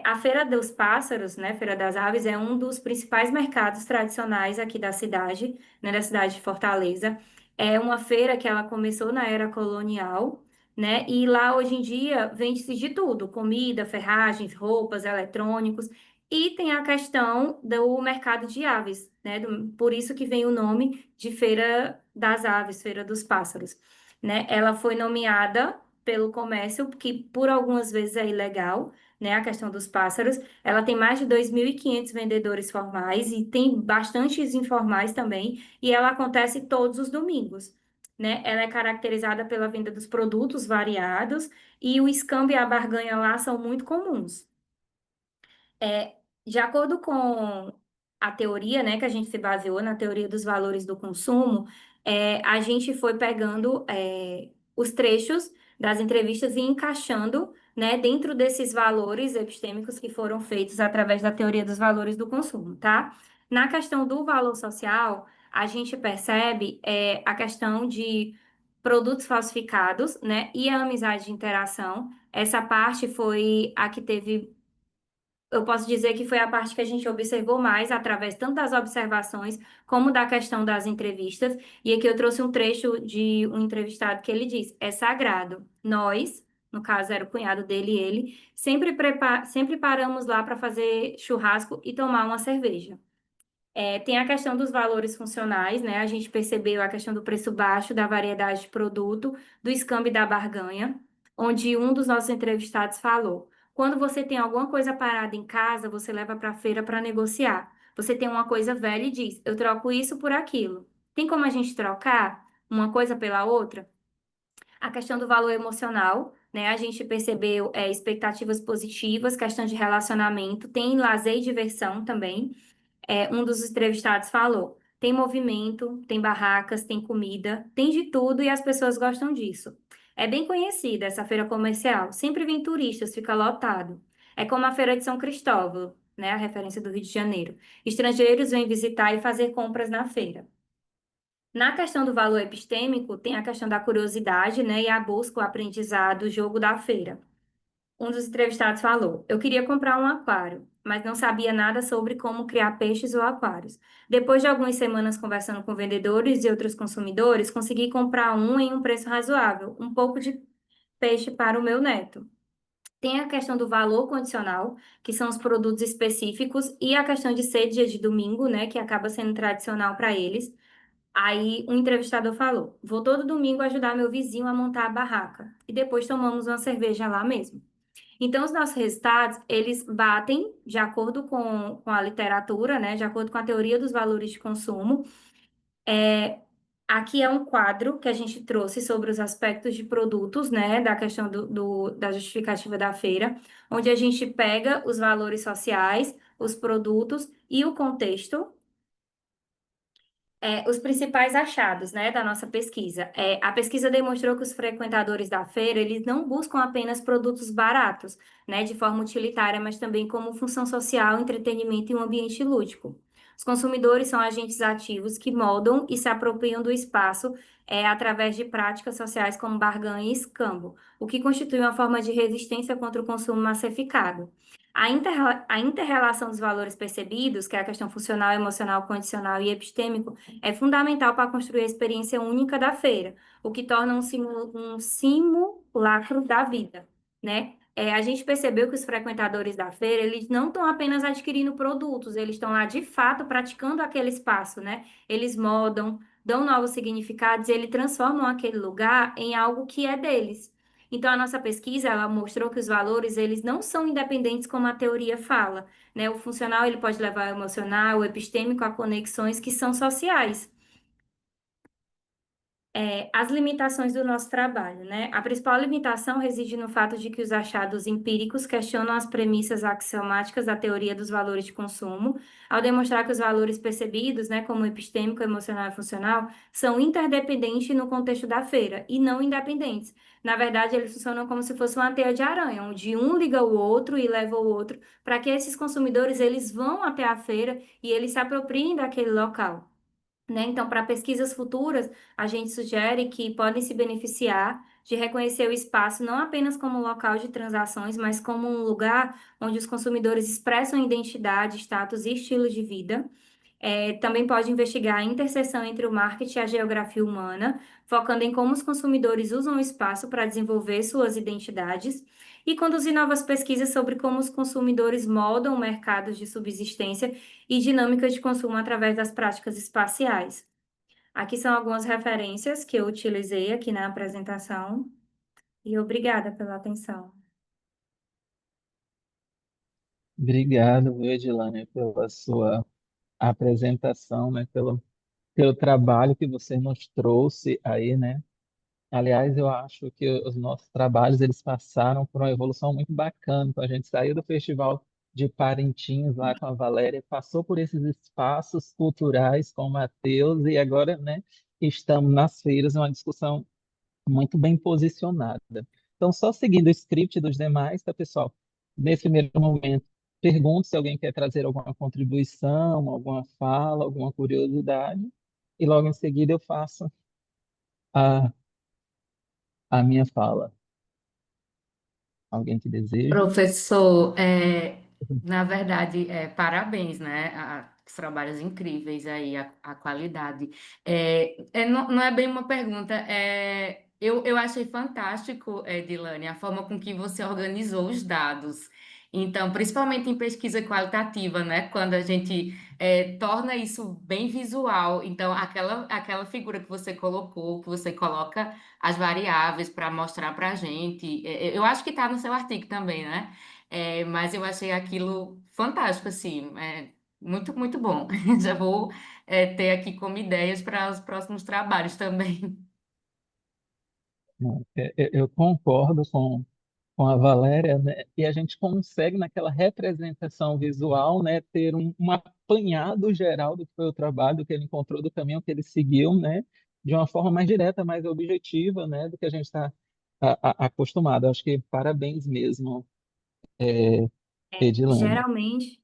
Speaker 5: A Feira dos Pássaros, né, Feira das Aves, é um dos principais mercados tradicionais aqui da cidade, né, da cidade de Fortaleza. É uma feira que ela começou na era colonial, né, e lá hoje em dia vende-se de tudo, comida, ferragens, roupas, eletrônicos, e tem a questão do mercado de aves, né, por isso que vem o nome de Feira das Aves, Feira dos Pássaros, né. Ela foi nomeada pelo comércio, que por algumas vezes é ilegal, né, a questão dos pássaros. Ela tem mais de 2.500 vendedores formais e tem bastantes informais também, e ela acontece todos os domingos, né? Ela é caracterizada pela venda dos produtos variados e o escambo e a barganha lá são muito comuns. De acordo com a teoria, né, que a gente se baseou na teoria dos valores do consumo, a gente foi pegando os trechos das entrevistas e encaixando, né, dentro desses valores epistêmicos que foram feitos através da teoria dos valores do consumo, tá? Na questão do valor social, a gente percebe a questão de produtos falsificados, né, e a amizade de interação. Essa parte foi a que teve, eu posso dizer que foi a parte que a gente observou mais, através tanto das observações como da questão das entrevistas. E aqui eu trouxe um trecho de um entrevistado que ele diz: é sagrado. Nós, no caso era o cunhado dele e ele, sempre paramos lá para fazer churrasco e tomar uma cerveja. Tem a questão dos valores funcionais, né? A gente percebeu a questão do preço baixo, da variedade de produto, do escambo e da barganha, onde um dos nossos entrevistados falou: quando você tem alguma coisa parada em casa, você leva para a feira para negociar. Você tem uma coisa velha e diz: eu troco isso por aquilo. Tem como a gente trocar uma coisa pela outra? A questão do valor emocional, né? A gente percebeu expectativas positivas, questão de relacionamento, tem lazer e diversão também. Um dos entrevistados falou: tem movimento, tem barracas, tem comida, tem de tudo e as pessoas gostam disso. É bem conhecida essa feira comercial, sempre vem turistas, fica lotado. É como a Feira de São Cristóvão, né, a referência do Rio de Janeiro. Estrangeiros vêm visitar e fazer compras na feira. Na questão do valor epistêmico, tem a questão da curiosidade, né, e a busca, o aprendizado, o jogo da feira. Um dos entrevistados falou: eu queria comprar um aquário, mas não sabia nada sobre como criar peixes ou aquários. Depois de algumas semanas conversando com vendedores e outros consumidores, consegui comprar um em um preço razoável, um pouco de peixe para o meu neto. Tem a questão do valor condicional, que são os produtos específicos, e a questão de ser dia de domingo, né, que acaba sendo tradicional para eles. Aí um entrevistador falou: vou todo domingo ajudar meu vizinho a montar a barraca. E depois tomamos uma cerveja lá mesmo. Então, os nossos resultados, eles batem de acordo com a literatura, né? De acordo com a teoria dos valores de consumo. Aqui é um quadro que a gente trouxe sobre os aspectos de produtos, né? Da questão da justificativa da feira, onde a gente pega os valores sociais, os produtos e o contexto, os principais achados, né, da nossa pesquisa. A pesquisa demonstrou que os frequentadores da feira, eles não buscam apenas produtos baratos, né, de forma utilitária, mas também como função social, entretenimento e um ambiente lúdico. Os consumidores são agentes ativos que moldam e se apropriam do espaço através de práticas sociais como barganha e escambo, o que constitui uma forma de resistência contra o consumo massificado. A inter-relação dos valores percebidos, que é a questão funcional, emocional, condicional e epistêmico, é fundamental para construir a experiência única da feira, o que torna um simulacro da vida, né? A gente percebeu que os frequentadores da feira, eles não estão apenas adquirindo produtos, eles estão lá de fato praticando aquele espaço, né? Eles modam, dão novos significados, e eles transformam aquele lugar em algo que é deles. Então, a nossa pesquisa, ela mostrou que os valores, eles não são independentes como a teoria fala, né? O funcional, ele pode levar ao emocional, o epistêmico a conexões que são sociais. As limitações do nosso trabalho, né? A principal limitação reside no fato de que os achados empíricos questionam as premissas axiomáticas da teoria dos valores de consumo, ao demonstrar que os valores percebidos, né, como epistêmico, emocional e funcional, são interdependentes no contexto da feira e não independentes. Na verdade, eles funcionam como se fosse uma teia de aranha, onde um liga o outro e leva o outro, para que esses consumidores eles vão até a feira e eles se apropriem daquele local. Né? Então, para pesquisas futuras, a gente sugere que podem se beneficiar de reconhecer o espaço não apenas como um local de transações, mas como um lugar onde os consumidores expressam identidade, status e estilo de vida. Também pode investigar a interseção entre o marketing e a geografia humana, focando em como os consumidores usam o espaço para desenvolver suas identidades, e conduzir novas pesquisas sobre como os consumidores moldam mercados de subsistência e dinâmicas de consumo através das práticas espaciais. Aqui são algumas referências que eu utilizei aqui na apresentação, e obrigada pela atenção.
Speaker 1: Obrigado, viu, Edilane, pela sua apresentação, né, pelo trabalho que você nos trouxe aí, né? Aliás, eu acho que os nossos trabalhos eles passaram por uma evolução muito bacana. Então, a gente saiu do Festival de Parintins lá com a Valéria, passou por esses espaços culturais com o Matheus e agora, né, estamos nas feiras, uma discussão muito bem posicionada. Então, só seguindo o script dos demais, tá, pessoal? Nesse primeiro momento, pergunto se alguém quer trazer alguma contribuição, alguma fala, alguma curiosidade, e logo em seguida eu faço a, a minha fala. Alguém que deseja?
Speaker 2: Professor, na verdade, parabéns, né? Os trabalhos incríveis aí, a qualidade. Não é bem uma pergunta, eu achei fantástico, Dilane, a forma com que você organizou os dados. Então, principalmente em pesquisa qualitativa, né? Quando a gente torna isso bem visual. Então, aquela figura que você colocou, que você coloca as variáveis para mostrar para a gente. Eu acho que está no seu artigo também, né? Mas eu achei aquilo fantástico, assim, muito, muito bom. Já vou, ter aqui como ideias para os próximos trabalhos também.
Speaker 1: Não, eu concordo com a Valéria, né? E a gente consegue, naquela representação visual, né, ter um apanhado geral do que foi o trabalho, do que ele encontrou, do caminho que ele seguiu, né, de uma forma mais direta, mais objetiva, né, do que a gente está acostumado. Acho que parabéns mesmo, Edilane.
Speaker 5: Geralmente,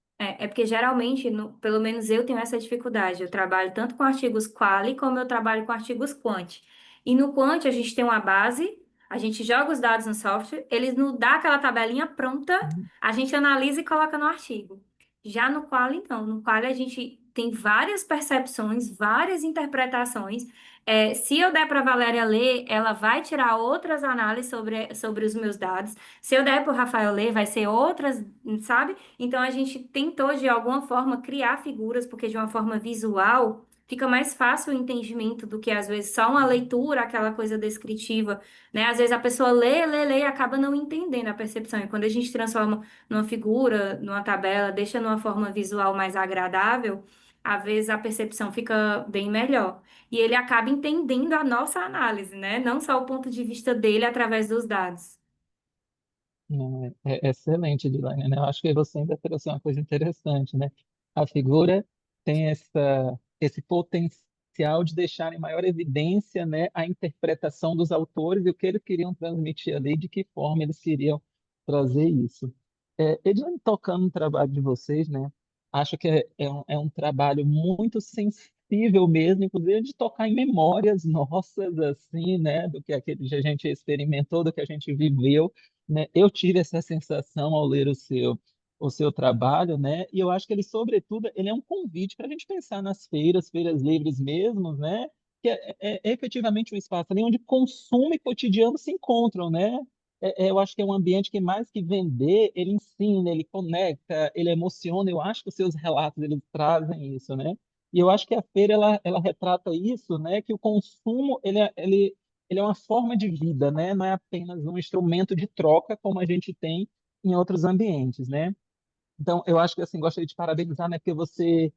Speaker 5: porque geralmente, pelo menos eu tenho essa dificuldade. Eu trabalho tanto com artigos quali como eu trabalho com artigos quant. E no quant a gente tem uma base, a gente joga os dados no software, eles nos dá aquela tabelinha pronta, a gente analisa e coloca no artigo. Já no quali, não. No quali a gente tem várias percepções, várias interpretações. Se eu der para a Valéria ler, ela vai tirar outras análises sobre os meus dados. Se eu der para o Rafael ler, vai ser outras, sabe? Então a gente tentou de alguma forma criar figuras, porque de uma forma visual fica mais fácil o entendimento do que às vezes só uma leitura, aquela coisa descritiva, né? Às vezes a pessoa lê e acaba não entendendo a percepção. E quando a gente transforma numa figura, numa tabela, deixa numa forma visual mais agradável, às vezes a percepção fica bem melhor. E ele acaba entendendo a nossa análise, né? Não só o ponto de vista dele através dos dados.
Speaker 1: Não, é excelente, Edilane, né? Eu acho que você ainda trouxe uma coisa interessante, né? A figura tem esse potencial de deixar em maior evidência, né, a interpretação dos autores e o que eles queriam transmitir ali, de que forma eles queriam trazer isso. Edilane, tocando no trabalho de vocês, né? acho que é um trabalho muito sensível mesmo, inclusive de tocar em memórias nossas, assim, né, do que aquele que a gente experimentou, do que a gente viveu, né? Eu tive essa sensação ao ler o seu trabalho, né? E eu acho que ele, sobretudo, ele é um convite para a gente pensar nas feiras, feiras livres mesmo, né? Que é efetivamente um espaço ali onde consumo e cotidiano se encontram, né? Eu acho que é um ambiente que mais que vender, ele ensina, ele conecta, ele emociona. Eu acho que os seus relatos eles trazem isso, né? E eu acho que a feira ela retrata isso, né? Que o consumo ele é uma forma de vida, né? Não é apenas um instrumento de troca como a gente tem em outros ambientes, né? Então, eu acho que assim, gostaria de parabenizar, né, porque você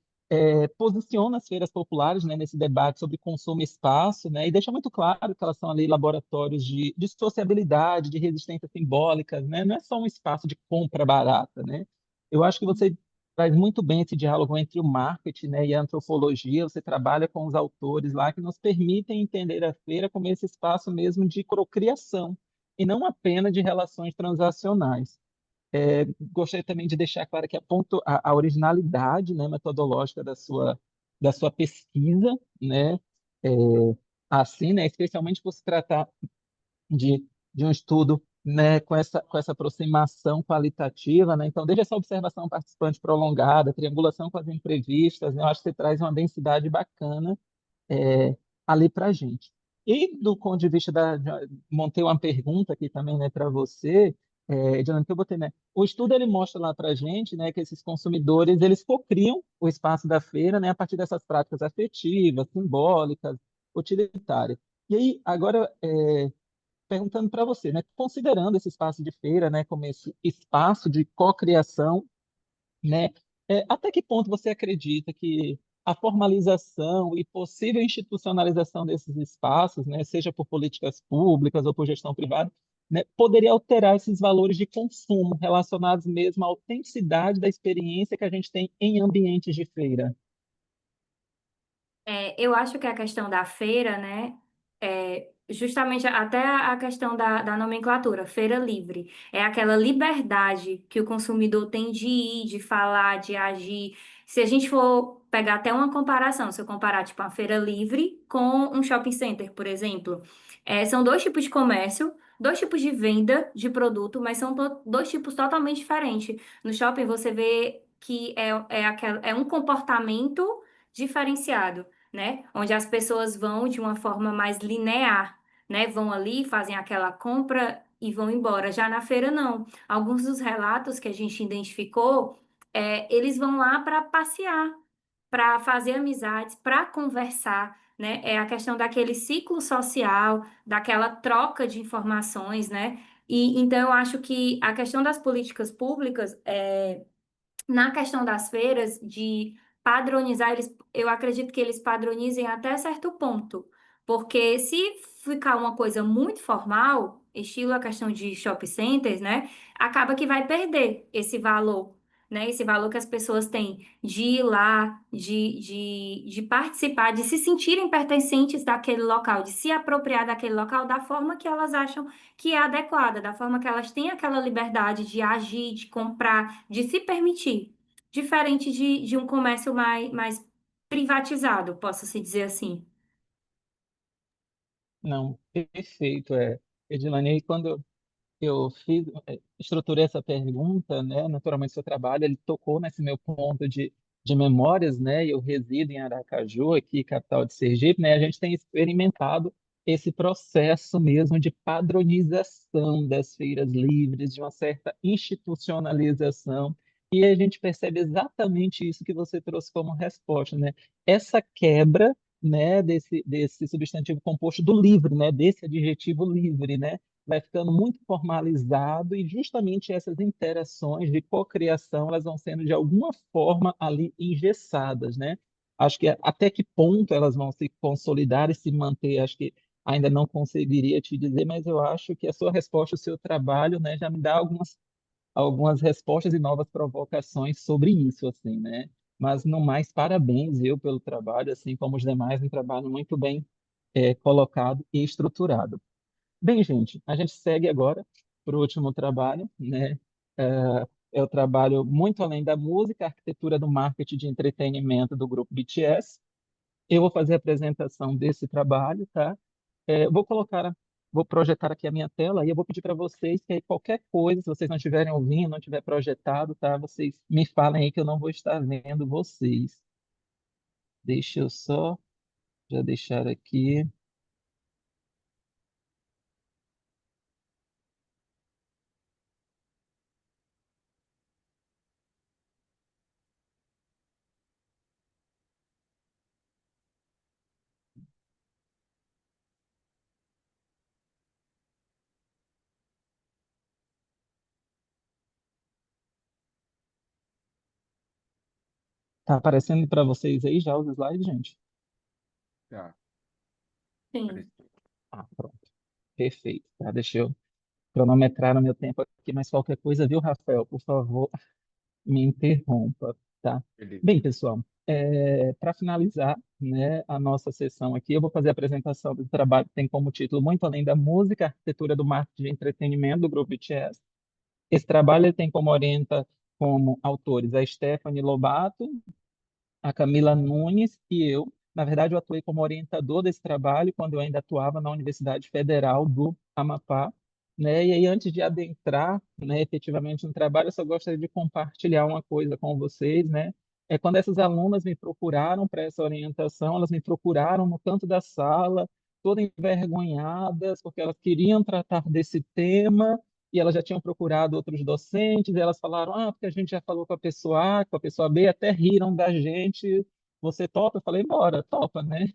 Speaker 1: posiciona as feiras populares, né, nesse debate sobre consumo e espaço, né, e deixa muito claro que elas são ali laboratórios de sociabilidade, de resistência simbólicas, né, não é só um espaço de compra barata, né. Eu acho que você traz muito bem esse diálogo entre o marketing, né, e a antropologia, você trabalha com os autores lá que nos permitem entender a feira como esse espaço mesmo de procriação, e não apenas de relações transacionais. Gostaria também de deixar claro que aponto a originalidade, né, metodológica da sua pesquisa, né, é, assim, né, especialmente por se tratar de um estudo, né, com essa aproximação qualitativa, né, então desde essa observação participante prolongada, triangulação com as entrevistas, né, eu acho que você traz uma densidade bacana ali para a gente. E do ponto de vista montei uma pergunta aqui também, né, para você, Diana, que eu botei, né? O estudo ele mostra lá para a gente, né, que esses consumidores eles cocriam o espaço da feira, né, a partir dessas práticas afetivas, simbólicas, utilitárias. E aí agora perguntando para você, né, considerando esse espaço de feira, né, como esse espaço de cocriação, né? Até que ponto você acredita que a formalização e possível institucionalização desses espaços, né, seja por políticas públicas ou por gestão privada, né, poderia alterar esses valores de consumo relacionados mesmo à autenticidade da experiência que a gente tem em ambientes de feira?
Speaker 5: Eu acho que a questão da feira, né, justamente até a questão da nomenclatura, feira livre, é aquela liberdade que o consumidor tem de ir, de falar, de agir. Se a gente for pegar até uma comparação, se eu comparar tipo uma feira livre com um shopping center, por exemplo, são dois tipos de comércio. Dois tipos de venda de produto, mas são dois tipos totalmente diferentes. No shopping você vê que é um comportamento diferenciado, né? Onde as pessoas vão de uma forma mais linear, né? Vão ali, fazem aquela compra e vão embora. Já na feira, não. Alguns dos relatos que a gente identificou, eles vão lá para passear, para fazer amizades, para conversar, né? É a questão daquele ciclo social, daquela troca de informações, né? E então eu acho que a questão das políticas públicas na questão das feiras, de padronizar, eu acredito que eles padronizem até certo ponto. Porque se ficar uma coisa muito formal, estilo a questão de shopping centers, né? Acaba que vai perder esse valor, né? Esse valor que as pessoas têm de ir lá, de participar, de se sentirem pertencentes daquele local, de se apropriar daquele local da forma que elas acham que é adequada, da forma que elas têm aquela liberdade de agir, de comprar, de se permitir. Diferente de um comércio mais privatizado, posso-se dizer assim.
Speaker 1: Não, perfeito. Edilane, aí quando eu estruturei essa pergunta, né? Naturalmente, seu trabalho ele tocou nesse meu ponto de memórias, né? Eu resido em Aracaju, aqui, capital de Sergipe, né? A gente tem experimentado esse processo mesmo de padronização das feiras livres, de uma certa institucionalização, e a gente percebe exatamente isso que você trouxe como resposta, né? Essa quebra, né? Desse substantivo composto do livre, né? Desse adjetivo livre, né? Vai ficando muito formalizado e justamente essas interações de cocriação, elas vão sendo de alguma forma ali engessadas, né? Acho que até que ponto elas vão se consolidar e se manter, acho que ainda não conseguiria te dizer, mas eu acho que a sua resposta, o seu trabalho, né, já me dá algumas respostas e novas provocações sobre isso, assim, né? Mas no mais, parabéns eu pelo trabalho, assim como os demais, um trabalho muito bem colocado e estruturado. Bem, gente, a gente segue agora para o último trabalho, né? Eu trabalho muito além da música, arquitetura do marketing de entretenimento do grupo BTS. Eu vou fazer a apresentação desse trabalho, tá? Vou projetar aqui a minha tela e eu vou pedir para vocês que aí qualquer coisa, se vocês não estiverem ouvindo, não tiver projetado, tá? Vocês me falem aí que eu não vou estar vendo vocês. Deixa eu só já deixar aqui. Tá aparecendo para vocês aí já os slides, gente?
Speaker 4: Tá,
Speaker 5: Sim.
Speaker 4: apareceu.
Speaker 1: Ah, pronto. Perfeito. Tá, deixa eu cronometrar o meu tempo aqui, mas qualquer coisa, viu, Rafael? Por favor, me interrompa, tá?
Speaker 4: Beleza.
Speaker 1: Bem, pessoal, para finalizar, né, a nossa sessão aqui, eu vou fazer a apresentação do trabalho que tem como título Muito Além da Música, Arquitetura do Marketing de Entretenimento do Grupo BTS. Esse trabalho ele tem como orienta como autores a Stephanie Lobato, a Camila Nunes e eu. Na verdade, eu atuei como orientador desse trabalho quando eu ainda atuava na Universidade Federal do Amapá, né? E aí, antes de adentrar, né, efetivamente no trabalho, eu só gostaria de compartilhar uma coisa com vocês, né? É quando essas alunas me procuraram para essa orientação, elas me procuraram no canto da sala, todas envergonhadas, porque elas queriam tratar desse tema e elas já tinham procurado outros docentes, e elas falaram, porque a gente já falou com a pessoa A, com a pessoa B, até riram da gente, você topa? Eu falei, bora, topa, né?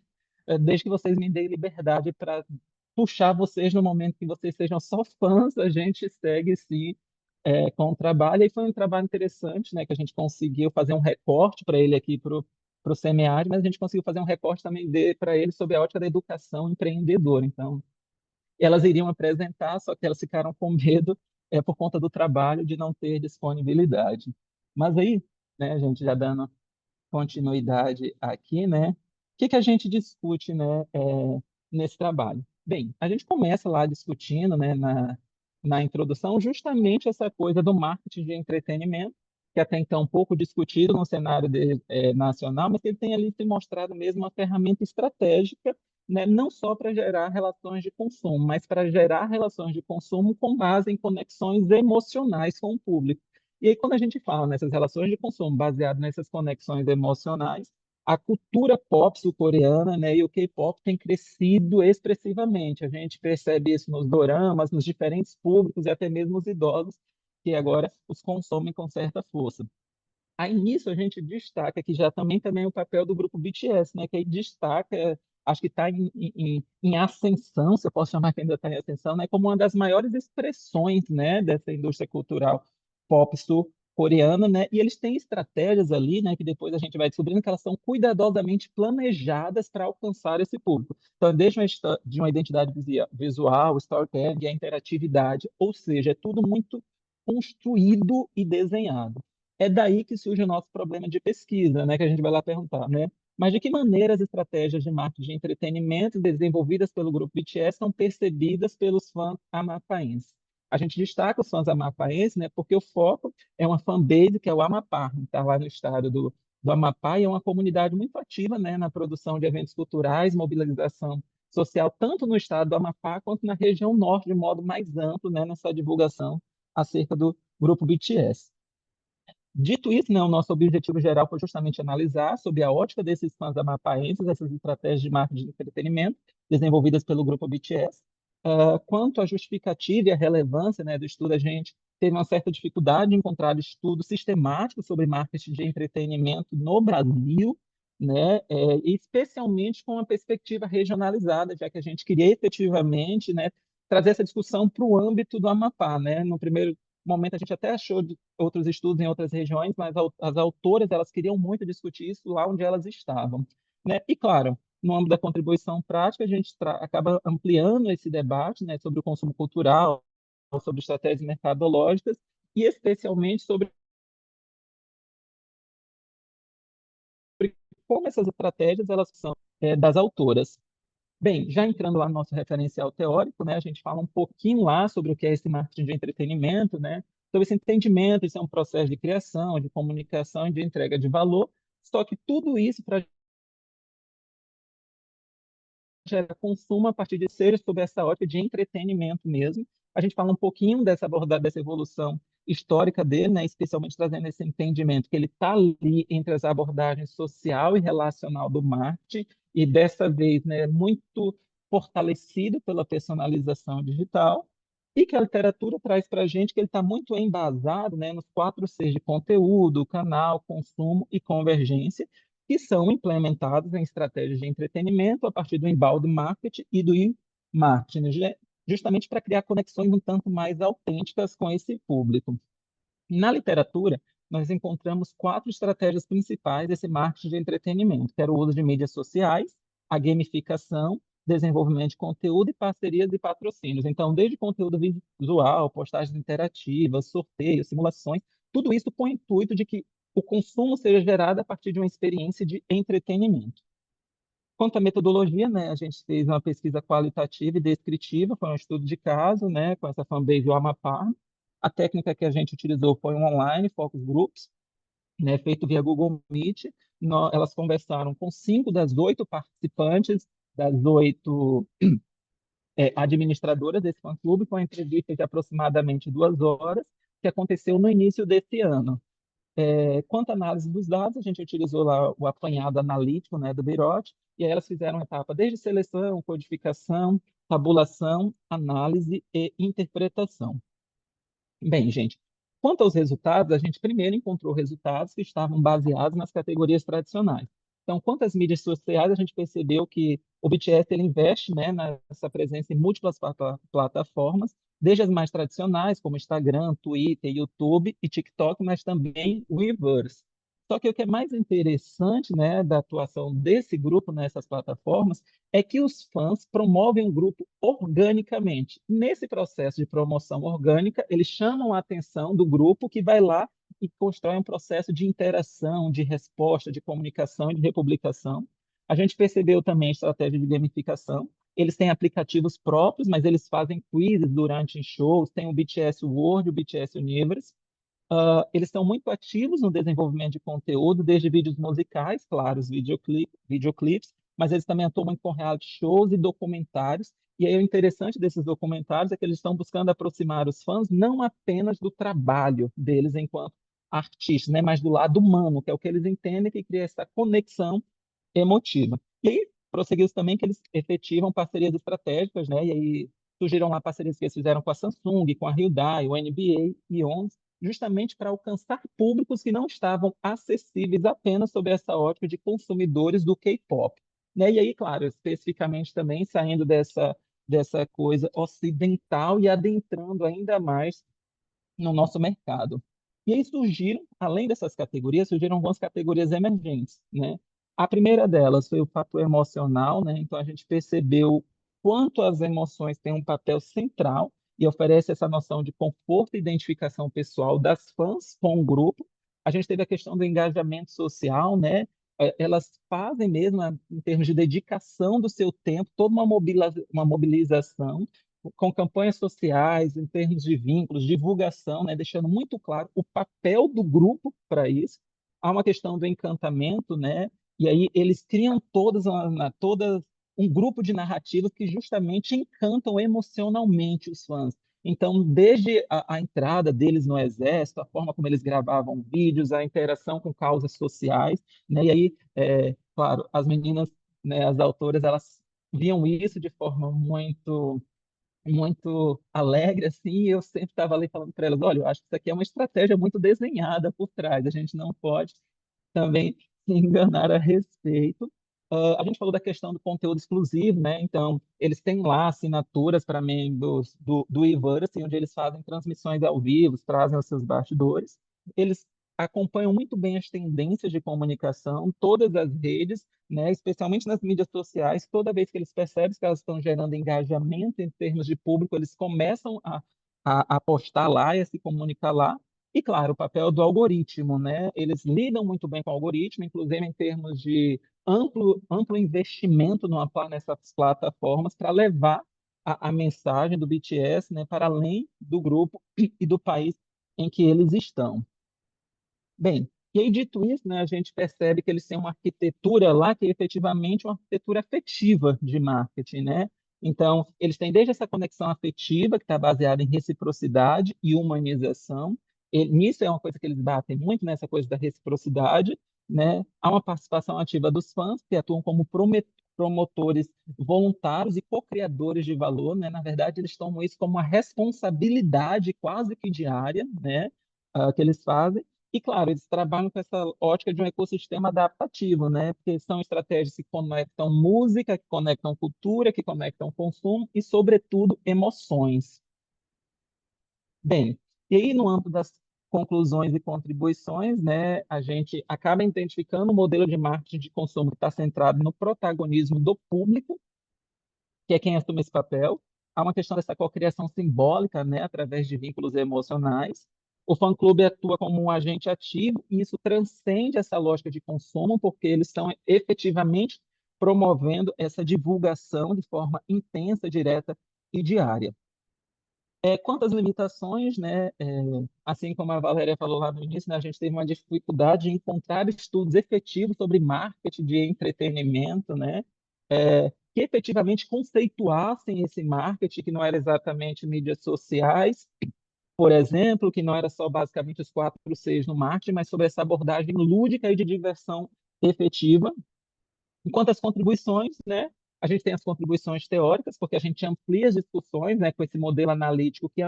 Speaker 1: Desde que vocês me deem liberdade para puxar vocês no momento que vocês sejam só fãs, a gente segue sim com o trabalho, e foi um trabalho interessante, né, que a gente conseguiu fazer um recorte para ele aqui para o SEMEAD, mas a gente conseguiu fazer um recorte também para ele sobre a ótica da educação empreendedora, então elas iriam apresentar, só que elas ficaram com medo por conta do trabalho de não ter disponibilidade. Mas aí, né, a gente já dando continuidade aqui, né? O que que a gente discute, né, nesse trabalho? Bem, a gente começa lá discutindo, né, na introdução, justamente essa coisa do marketing de entretenimento, que até então um pouco discutido no cenário nacional, mas que ele tem ali se mostrado mesmo uma ferramenta estratégica, né, não só para gerar relações de consumo, mas para gerar relações de consumo com base em conexões emocionais com o público. E aí, quando a gente fala nessas relações de consumo baseado nessas conexões emocionais, a cultura pop sul-coreana, né, e o K-pop tem crescido expressivamente. A gente percebe isso nos doramas, nos diferentes públicos e até mesmo os idosos, que agora os consomem com certa força. Aí nisso a gente destaca que já também o papel do grupo BTS, né? Que aí destaca, acho que está em ascensão, se eu posso chamar que ainda está em ascensão, né? Como uma das maiores expressões, né? Dessa indústria cultural pop sul-coreana, né? E eles têm estratégias ali, né? Que depois a gente vai descobrindo que elas são cuidadosamente planejadas para alcançar esse público. Então, desde de uma identidade visual, storytelling, a interatividade, ou seja, é tudo muito construído e desenhado. É daí que surge o nosso problema de pesquisa, né, que a gente vai lá perguntar, né? Mas de que maneira as estratégias de marketing de entretenimento desenvolvidas pelo grupo BTS são percebidas pelos fãs amapaenses? A gente destaca os fãs amapaenses, né, porque o foco é uma fanbase que é o Amapá, está lá no estado do Amapá, e é uma comunidade muito ativa, né, na produção de eventos culturais, mobilização social, tanto no estado do Amapá quanto na região norte, de modo mais amplo, né, nessa divulgação acerca do grupo BTS. Dito isso, né, o nosso objetivo geral foi justamente analisar, sob a ótica desses fãs amapaenses, essas estratégias de marketing de entretenimento desenvolvidas pelo grupo BTS. Quanto à justificativa e à relevância, né, do estudo, a gente teve uma certa dificuldade em encontrar estudo sistemático sobre marketing de entretenimento no Brasil, né, especialmente com uma perspectiva regionalizada, já que a gente queria efetivamente, né, trazer essa discussão para o âmbito do Amapá, né? No primeiro momento a gente até achou de outros estudos em outras regiões, mas as autoras elas queriam muito discutir isso lá onde elas estavam, né? E claro, no âmbito da contribuição prática, a gente acaba ampliando esse debate, né, sobre o consumo cultural, sobre estratégias mercadológicas e especialmente sobre como essas estratégias elas são das autoras. Bem, já entrando lá no nosso referencial teórico, né, a gente fala um pouquinho lá sobre o que é esse marketing de entretenimento, né? Então, esse entendimento, isso é um processo de criação, de comunicação e de entrega de valor, só que tudo isso para gera consumo a partir de seja sob essa ótica de entretenimento mesmo. A gente fala um pouquinho dessa abordagem, dessa evolução histórica dele, né, especialmente trazendo esse entendimento que ele está ali entre as abordagens social e relacional do marketing, e dessa vez, né, muito fortalecido pela personalização digital, e que a literatura traz para a gente que ele está muito embasado, né, nos 4 Cs de conteúdo, canal, consumo e convergência, que são implementados em estratégias de entretenimento a partir do inbound marketing e do e-marketing, né, justamente para criar conexões um tanto mais autênticas com esse público. Na literatura, nós encontramos 4 estratégias principais desse marketing de entretenimento, que era o uso de mídias sociais, a gamificação, desenvolvimento de conteúdo e parcerias e patrocínios. Então, desde conteúdo visual, postagens interativas, sorteios, simulações, tudo isso com o intuito de que o consumo seja gerado a partir de uma experiência de entretenimento. Quanto à metodologia, né, a gente fez uma pesquisa qualitativa e descritiva, foi um estudo de caso, né, com essa fanbase do Amapá. A técnica que a gente utilizou foi um online, focus groups, né, feito via Google Meet. Elas conversaram com 5 das 8 participantes, das 8 administradoras desse fã-clube, com uma entrevista de aproximadamente 2 horas, que aconteceu no início desse ano. Quanto à análise dos dados, a gente utilizou lá o apanhado analítico, né, do Birot, e aí elas fizeram uma etapa desde seleção, codificação, tabulação, análise e interpretação. Bem, gente, quanto aos resultados, a gente primeiro encontrou resultados que estavam baseados nas categorias tradicionais. Então, quanto às mídias sociais, a gente percebeu que o BTS ele investe, né, nessa presença em múltiplas plataformas, desde as mais tradicionais, como Instagram, Twitter, YouTube e TikTok, mas também o Weverse. Só que o que é mais interessante, né, da atuação desse grupo nessas plataformas é que os fãs promovem o grupo organicamente. Nesse processo de promoção orgânica, eles chamam a atenção do grupo que vai lá e constrói um processo de interação, de resposta, de comunicação e de republicação. A gente percebeu também a estratégia de gamificação. Eles têm aplicativos próprios, mas eles fazem quizzes durante shows, tem o BTS World, o BTS Universe. Eles estão muito ativos no desenvolvimento de conteúdo, desde vídeos musicais, claro, os videoclipes, mas eles também atuam com reality shows e documentários. E aí o interessante desses documentários é que eles estão buscando aproximar os fãs não apenas do trabalho deles enquanto artistas, né, mas do lado humano, que é o que eles entendem que cria essa conexão emotiva. E aí prosseguiu também que eles efetivam parcerias estratégicas, né? E aí surgiram lá parcerias que eles fizeram com a Samsung, com a Hyundai, o NBA e ONS, justamente para alcançar públicos que não estavam acessíveis apenas sob essa ótica de consumidores do K-pop, né? E aí, claro, especificamente também saindo dessa coisa ocidental e adentrando ainda mais no nosso mercado. E aí surgiram, além dessas categorias, surgiram algumas categorias emergentes, né? A primeira delas foi o fator emocional, né? Então a gente percebeu quanto as emoções têm um papel central e oferece essa noção de conforto e identificação pessoal das fãs com o grupo. A gente teve a questão do engajamento social, né? Elas fazem mesmo, em termos de dedicação do seu tempo, toda uma mobilização com campanhas sociais, em termos de vínculos, divulgação, né, deixando muito claro o papel do grupo para isso. Há uma questão do encantamento, né? E aí eles criam todas um grupo de narrativas que justamente encantam emocionalmente os fãs. Então, desde a entrada deles no exército, a forma como eles gravavam vídeos, a interação com causas sociais, né? E aí, claro, as meninas, né, as autoras, elas viam isso de forma muito alegre, assim, e eu sempre estava ali falando para elas, olha, eu acho que isso aqui é uma estratégia muito desenhada por trás, a gente não pode também se enganar a respeito. A gente falou da questão do conteúdo exclusivo, né? Então, eles têm lá assinaturas para membros do Iverse, onde eles fazem transmissões ao vivo, trazem os seus bastidores. Eles acompanham muito bem as tendências de comunicação, todas as redes, né? Especialmente nas mídias sociais. Toda vez que eles percebem que elas estão gerando engajamento em termos de público, eles começam a postar lá e a se comunicar lá. E, claro, o papel do algoritmo, né? Eles lidam muito bem com o algoritmo, inclusive em termos de amplo investimento nessas plataformas para levar a mensagem do BTS, né, para além do grupo e do país em que eles estão. Bem, e aí dito isso, né, a gente percebe que eles têm uma arquitetura lá que é efetivamente uma arquitetura afetiva de marketing, né? Então, eles têm desde essa conexão afetiva, que está baseada em reciprocidade e humanização. Nisso é uma coisa que eles batem muito, nessa coisa da reciprocidade, né? Há uma participação ativa dos fãs, que atuam como promotores voluntários e co-criadores de valor, né? Na verdade, eles tomam isso como uma responsabilidade quase que diária, né? Que eles fazem. E, claro, eles trabalham com essa ótica de um ecossistema adaptativo, né? Porque são estratégias que conectam música, que conectam cultura, que conectam consumo e, sobretudo, emoções. Bem, e aí, no âmbito das conclusões e contribuições, né, a gente acaba identificando um modelo de marketing de consumo que está centrado no protagonismo do público, que é quem assume esse papel. Há uma questão dessa cocriação simbólica, né, através de vínculos emocionais. O fã-clube atua como um agente ativo e isso transcende essa lógica de consumo, porque eles estão efetivamente promovendo essa divulgação de forma intensa, direta e diária. Quanto às limitações, né, assim como a Valéria falou lá no início, né, a gente teve uma dificuldade de encontrar estudos efetivos sobre marketing de entretenimento, né, que efetivamente conceituassem esse marketing, que não era exatamente mídias sociais, por exemplo, que não era só basicamente os 4 Cs no marketing, mas sobre essa abordagem lúdica e de diversão efetiva. Enquanto as contribuições, né, a gente tem as contribuições teóricas, porque a gente amplia as discussões, né, com esse modelo analítico que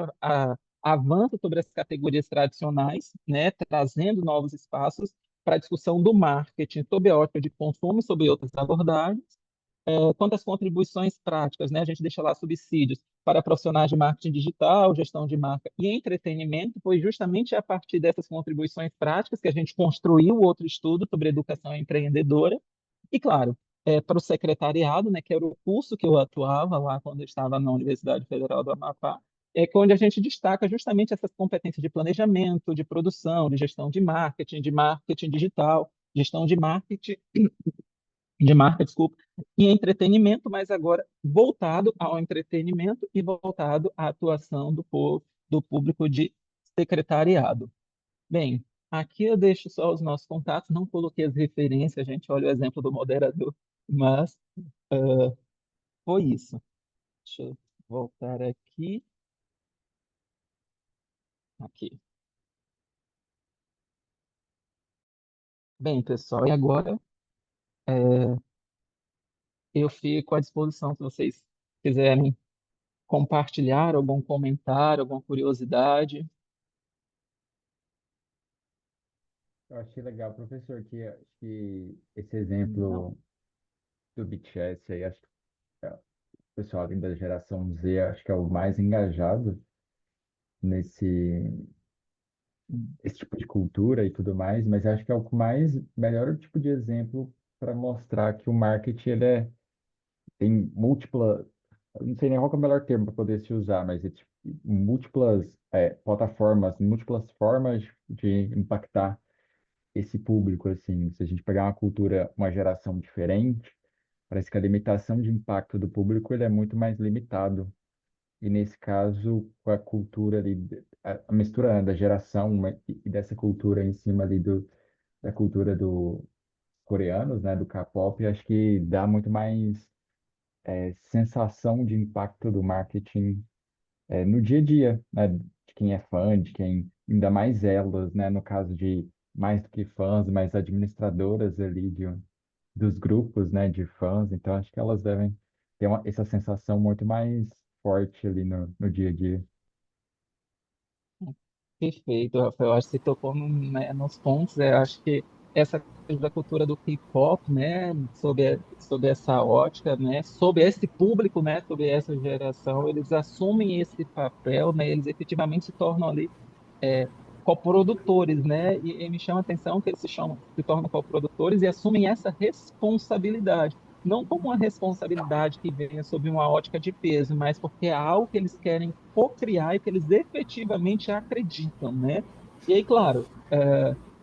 Speaker 1: avança sobre as categorias tradicionais, né, trazendo novos espaços para a discussão do marketing sob a ótica de consumo e sobre outras abordagens. Quanto às contribuições práticas, né, a gente deixa lá subsídios para profissionais de marketing digital, gestão de marca e entretenimento. Foi justamente a partir dessas contribuições práticas que a gente construiu outro estudo sobre educação empreendedora. E, claro, para o secretariado, né, que era o curso que eu atuava lá quando eu estava na Universidade Federal do Amapá, onde a gente destaca justamente essas competências de planejamento, de produção, de gestão de marketing digital, gestão de marca, desculpa, e entretenimento, mas agora voltado ao entretenimento e voltado à atuação do público de secretariado. Bem, aqui eu deixo só os nossos contatos, não coloquei as referências, a gente olha o exemplo do moderador, mas foi isso. Deixa eu voltar aqui. Aqui. Bem, pessoal, e agora eu fico à disposição se vocês quiserem compartilhar algum comentário, alguma curiosidade.
Speaker 4: Eu achei legal, professor, que esse exemplo do BTS aí, acho que o pessoal ali da geração Z, acho que é o mais engajado nesse esse tipo de cultura e tudo mais, mas acho que é o mais melhor tipo de exemplo para mostrar que o marketing tem múltiplas, eu não sei nem qual que é o melhor termo para poder se usar, mas é tipo, múltiplas plataformas, múltiplas formas de impactar esse público, assim. Se a gente pegar uma cultura, uma geração diferente, parece que a limitação de impacto do público ele é muito mais limitado. E nesse caso, com a cultura ali, a mistura, né, da geração e dessa cultura em cima ali da cultura do coreanos, né, do K-pop, acho que dá muito mais sensação de impacto do marketing no dia a dia, né, de quem é fã, de quem, ainda mais elas, né, no caso de mais do que fãs, mas administradoras ali dos grupos, né, de fãs, então acho que elas devem ter essa sensação muito mais forte ali no dia a dia.
Speaker 1: Perfeito, Rafael. Acho que você tocou né, nos pontos. Acho que essa coisa da cultura do K-pop, né, sob essa ótica, né, sob esse público, né, sob essa geração, eles assumem esse papel, né, eles efetivamente se tornam ali coprodutores, né? E me chama a atenção que eles se tornam coprodutores e assumem essa responsabilidade. Não como uma responsabilidade que venha sob uma ótica de peso, mas porque é algo que eles querem co-criar e que eles efetivamente acreditam, né? E aí, claro,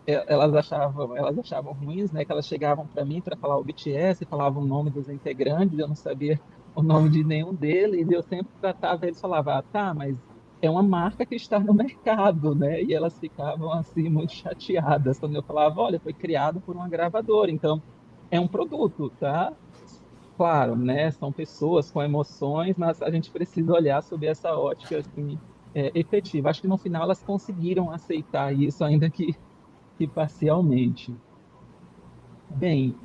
Speaker 1: elas achavam ruins, né? Que elas chegavam para mim para falar o BTS, falavam o nome dos integrantes, eu não sabia o nome de nenhum deles, e eu sempre tratava eles, falava, ah, tá, mas é uma marca que está no mercado, né? E elas ficavam assim muito chateadas quando eu falava, olha, foi criado por uma gravadora, então é um produto, tá? Claro, né? São pessoas com emoções, mas a gente precisa olhar sob essa ótica assim, efetiva. Acho que no final elas conseguiram aceitar isso, ainda que parcialmente. Bem,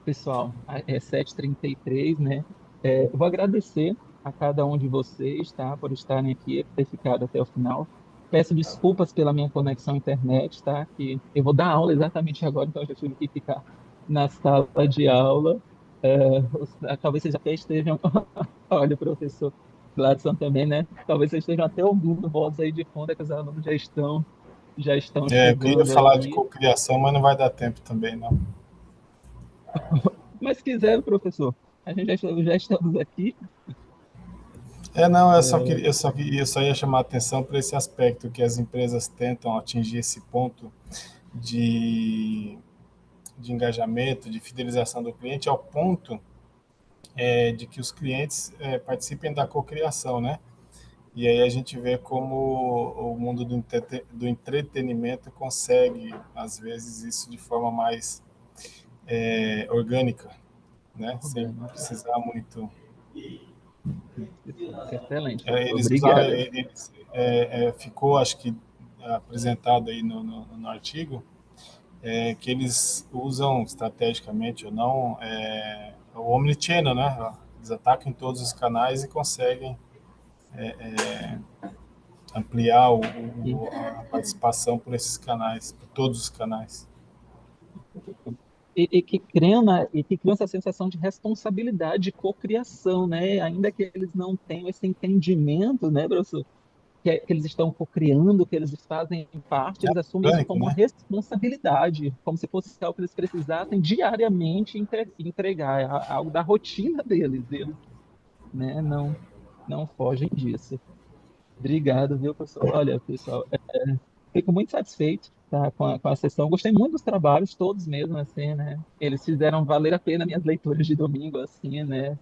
Speaker 1: pessoal, é 7h33, né? Eu vou agradecer a cada um de vocês, tá, por estarem aqui, por ter ficado até o final. Peço desculpas pela minha conexão à internet, tá? Que eu vou dar aula exatamente agora, então eu já tive que ficar na sala de aula. Talvez vocês até estejam. Olha, o professor Gladson também, né? Talvez vocês estejam até ouvindo vozes aí de fundo, é que os alunos já estão
Speaker 6: Eu queria
Speaker 1: chegando
Speaker 6: falar de
Speaker 1: aí.
Speaker 6: cocriação, mas não vai dar tempo também, não.
Speaker 1: Mas se quiser, professor, a gente já estamos aqui.
Speaker 6: Não,
Speaker 1: É,
Speaker 6: eu só ia chamar a atenção para esse aspecto que as empresas tentam atingir esse ponto de, de engajamento, de fidelização do cliente, ao ponto de que os clientes participem da cocriação, né? E aí a gente vê como o mundo do entretenimento consegue, às vezes, isso de forma mais orgânica, né? Sem
Speaker 1: orgânica.
Speaker 6: precisar muito.
Speaker 1: Excelente, professor.
Speaker 6: Eles usaram,
Speaker 1: Obrigado.
Speaker 6: ficou, acho que apresentado aí no artigo, que eles usam estrategicamente ou não o Omnichannel, né? Eles atacam em todos os canais e conseguem ampliar
Speaker 1: E,
Speaker 6: a participação por esses canais, por todos os canais.
Speaker 1: e que criam essa sensação de responsabilidade de cocriação, né? Ainda que eles não tenham esse entendimento, né, professor? Que eles estão cocriando, que eles fazem parte,
Speaker 6: É
Speaker 1: eles assumem isso
Speaker 6: orgânico,
Speaker 1: como uma
Speaker 6: né?
Speaker 1: responsabilidade, como se fosse algo que eles precisassem diariamente entregar, algo da rotina deles. Eles, né, não fogem disso. Obrigado, viu, pessoal? Olha, pessoal, fico muito satisfeito, tá, com a sessão. Gostei muito dos trabalhos, todos mesmo, assim, né? Eles fizeram valer a pena minhas leituras de domingo, assim, né?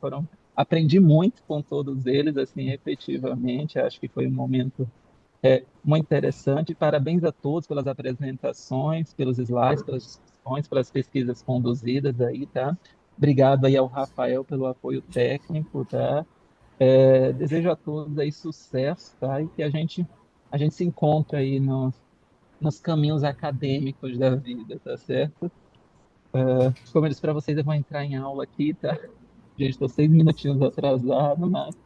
Speaker 1: Aprendi muito com todos eles, assim, efetivamente. Acho que foi um momento muito interessante. Parabéns a todos pelas apresentações, pelos slides, pelas discussões, pelas pesquisas conduzidas aí, tá? Obrigado aí ao Rafael pelo apoio técnico, tá? Desejo a todos aí sucesso, tá? E que a gente se encontre aí nos caminhos acadêmicos da vida, tá certo? Como eu disse para vocês, eu vou entrar em aula aqui, tá? Gente, estou 6 minutinhos atrasado, mas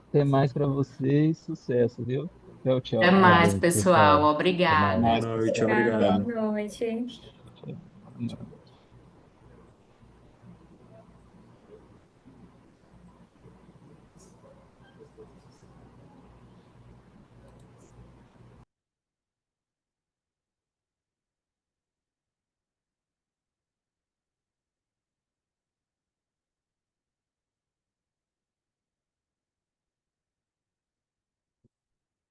Speaker 1: até mais para vocês. Sucesso, viu? Tchau,
Speaker 2: Até
Speaker 1: tchau.
Speaker 2: mais,
Speaker 4: Agradeço,
Speaker 2: pessoal.
Speaker 4: pessoal. Até
Speaker 3: Boa
Speaker 2: Obrigada.
Speaker 4: mais.
Speaker 3: noite,
Speaker 5: Tá, boa
Speaker 3: obrigado.
Speaker 5: noite.
Speaker 1: Tchau.